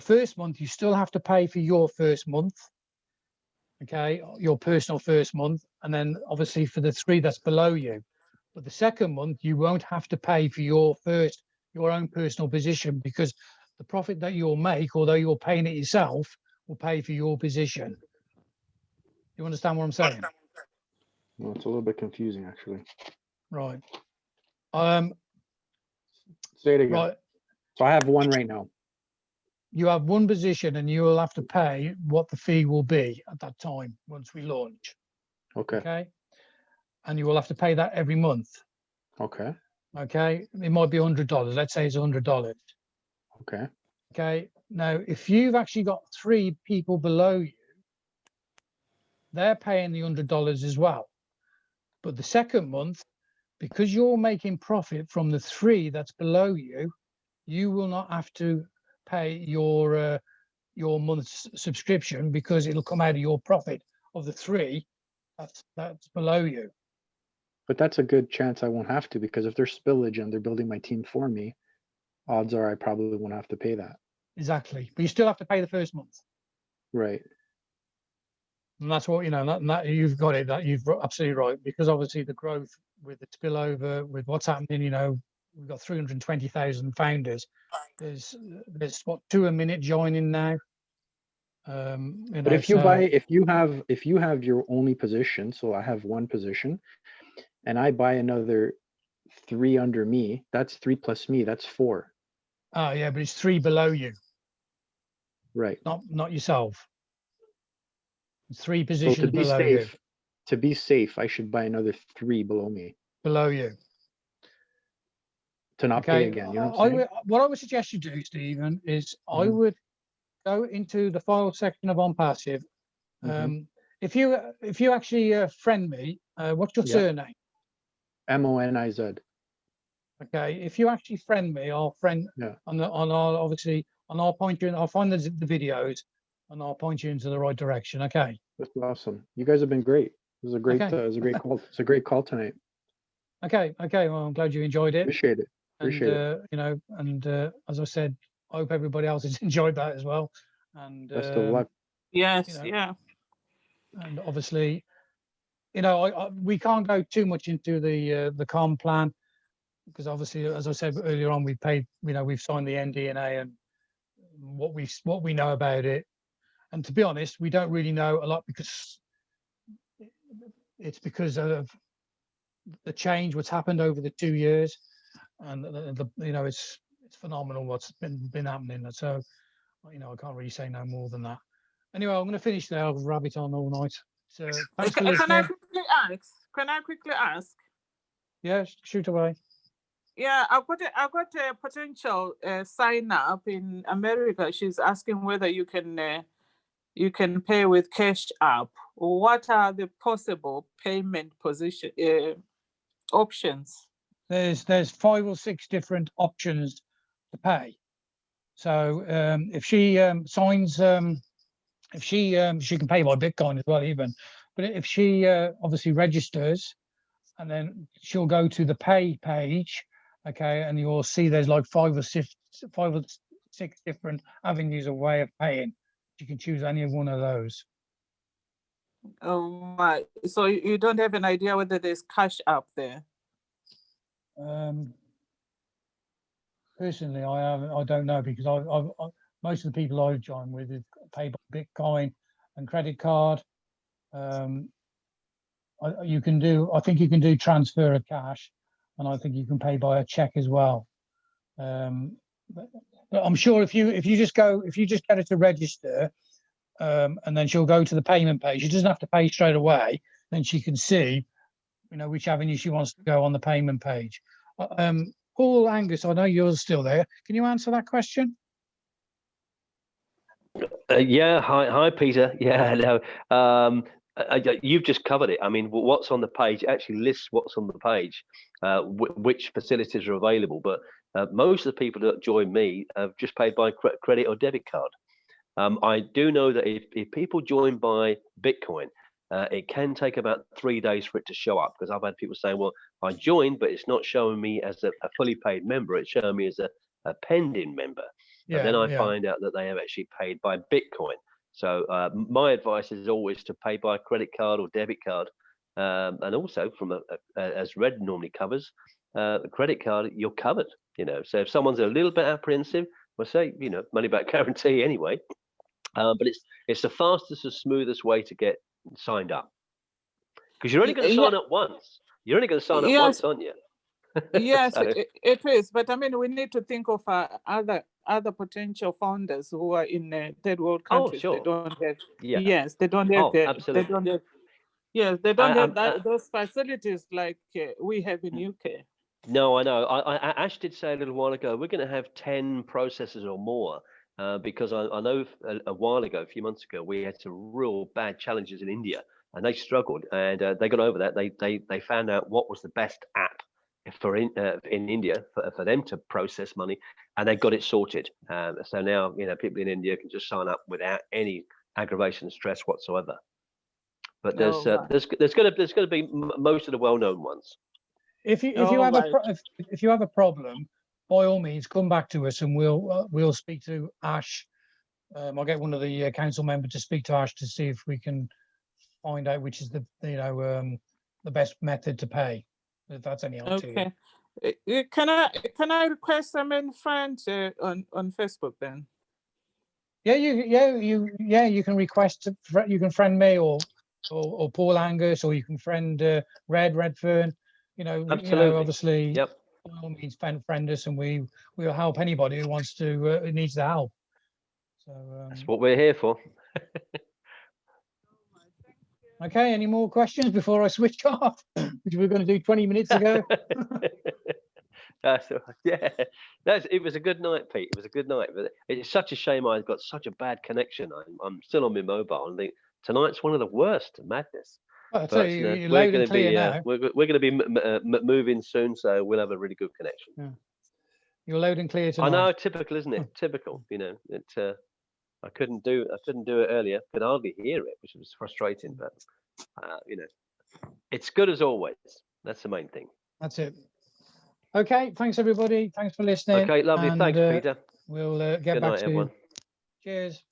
first month you still have to pay for your first month. Okay, your personal first month, and then obviously for the 3 that's below you. But the second month you won't have to pay for your own personal position, because the profit that you'll make, although you're paying it yourself, will pay for your position. You understand what I'm saying?
Well, it's a little bit confusing, actually.
Right.
Say it again.
Right.
So I have 1 right now.
You have 1 position, and you will have to pay what the fee will be at that time once we launch.
Okay.
Okay. And you will have to pay that every month.
Okay.
Okay. It might be $100. Let's say it's $100.
Okay.
Okay. Now, if you've actually got 3 people below you, they're paying the $100 as well. But the second month, because you're making profit from the 3 that's below you, you will not have to pay your month's subscription, because it'll come out of your profit of the 3 that's below you.
But that's a good chance I won't have to, because if there's spillage and they're building my team for me, odds are I probably won't have to pay that.
Exactly. But you still have to pay the first month.
Right.
And that's what, that you've got it, that you've absolutely right, because obviously the growth with the spillover, with what's happening, we've got 320,000 founders. There's what, 2 a minute joining now.
But if you have your only position, so I have 1 position, and I buy another 3 under me, that's 3 plus me, that's 4.
Oh yeah, but it's 3 below you.
Right.
Not yourself. 3
So
positions below you.
to be safe, I should buy another 3 below me
Below you.
to not pay again. You know what I'm saying?
What I would suggest you do, Stephen, is I
Mhm.
would go into the file section of OnPassive. If you actually friend me, what's your
Yeah.
surname?
MONIZ.
Okay, if you actually friend me, I'll friend
Yeah.
on I'll point you in. I'll find the videos, and I'll point you into the right direction. Okay.
That's awesome. You guys have been great. It was a great,
Okay.
it was a great call. It's a great call tonight.
Okay. Well, I'm glad you enjoyed it.
Appreciate it. Appreciate
it. As I said, I hope everybody else has enjoyed that as well. And
Best of luck.
Yes, yeah.
And obviously, we can't go too much into the com plan, because obviously, as I said earlier on, we've signed the NDA and what we know about it. And to be honest, we don't really know a lot, because it's because of the change, what's happened over the 2 years, and it's phenomenal what's been happening. So, I can't really say no more than that. Anyway, I'm going to finish there. I'll rabbit on all night. So thanks for listening.
Can I quickly ask?
Yeah, shoot away.
Yeah, I've got a potential sign up in America. She's asking whether you can pay with Cash App. What are the possible payment options?
There's 5 or 6 different options to pay. So if she signs, if she can pay by Bitcoin as well, even. But if she obviously registers, and then she'll go to the pay page, okay, and you'll see there's like 5 or 6 different avenues of way of paying. You can choose any of one of those.
Oh my! So you don't have an idea whether there's Cash App there?
Personally, I don't know, because I most of the people I've joined with have paid by Bitcoin and credit card. I think you can do transfer of cash, and I think you can pay by a check as well. But I'm sure if you just get her to register, and then she'll go to the payment page. She doesn't have to pay straight away. Then she can see, which avenue she wants to go on the payment page. Paul Angus, I know you're still there. Can you answer that question?
Yeah, hi, Peter. Yeah, no, you've just covered it. I mean, what's on the page actually lists what's on the page, which facilities are available. But most of the people that join me have just paid by credit or debit card. I do know that if people join by Bitcoin, it can take about 3 days for it to show up, because I've had people saying, well, I joined, but it's not showing me as a fully paid member. It's showing me as a pending member. And then I find out that they have actually paid by Bitcoin. So my advice is always to pay by credit card or debit card. And also from as Red normally covers, the credit card, you're covered. So if someone's a little bit apprehensive, we'll say, money back guarantee anyway. But it's the fastest and smoothest way to get signed up, because you're only going to sign up once. You're only going to sign up once, aren't you?
Yes, it is. But I mean, we need to think of other potential founders who are in third world countries.
Oh, sure.
They don't have.
Yeah.
Yes, they don't have.
Absolutely.
They don't have. Yes, they don't have those facilities like we have in UK.
No, I know. Ash did say a little while ago we're going to have 10 processors or more. Because I know a while ago, a few months ago, we had some real bad challenges in India and they struggled, and they got over that. They found out what was the best app for in India for them to process money, and they got it sorted. So now, you know, people in India can just sign up without any aggravation and stress whatsoever. But there's
Oh,
there's going to be most of the well-known ones.
If you
Oh,
have
right.
if you have a problem, by all means, come back to us and we'll speak to Ash. I'll get one of the council members to speak to Ash to see if we can find out which is the best method to pay. If that's any help to you.
Okay. Can I request a main friend on Facebook then?
Yeah, you can request you can friend me or Paul Angus, or you can friend Redfern.
Absolutely.
Obviously,
Yep.
by all means, friend us, and we'll help anybody who wants to who needs the help. So
That's what we're here for.
okay, any more questions before I switch off, which we were going to do 20 minutes ago?
Yeah, it was a good night, Pete. It was a good night, but it's such a shame I've got such a bad connection. I'm still on my mobile, and think tonight's one of the worst. Madness.
I'll tell
But
you, you're
we're
loud
going
and
to be
clear now.
we're going to be moving soon, so we'll have a really good connection.
Yeah. You're loud and clear tonight.
I know, typical, isn't it? Typical. You know, I couldn't do it earlier. Could hardly hear it, which was frustrating. But you know, it's good as always. That's the main thing.
That's it. Okay, thanks everybody. Thanks for listening.
Okay, lovely.
And,
Thanks, Peter.
We'll get
Good
back
night,
to
everyone.
you. Cheers.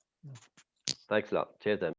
Thanks a lot. Cheers then.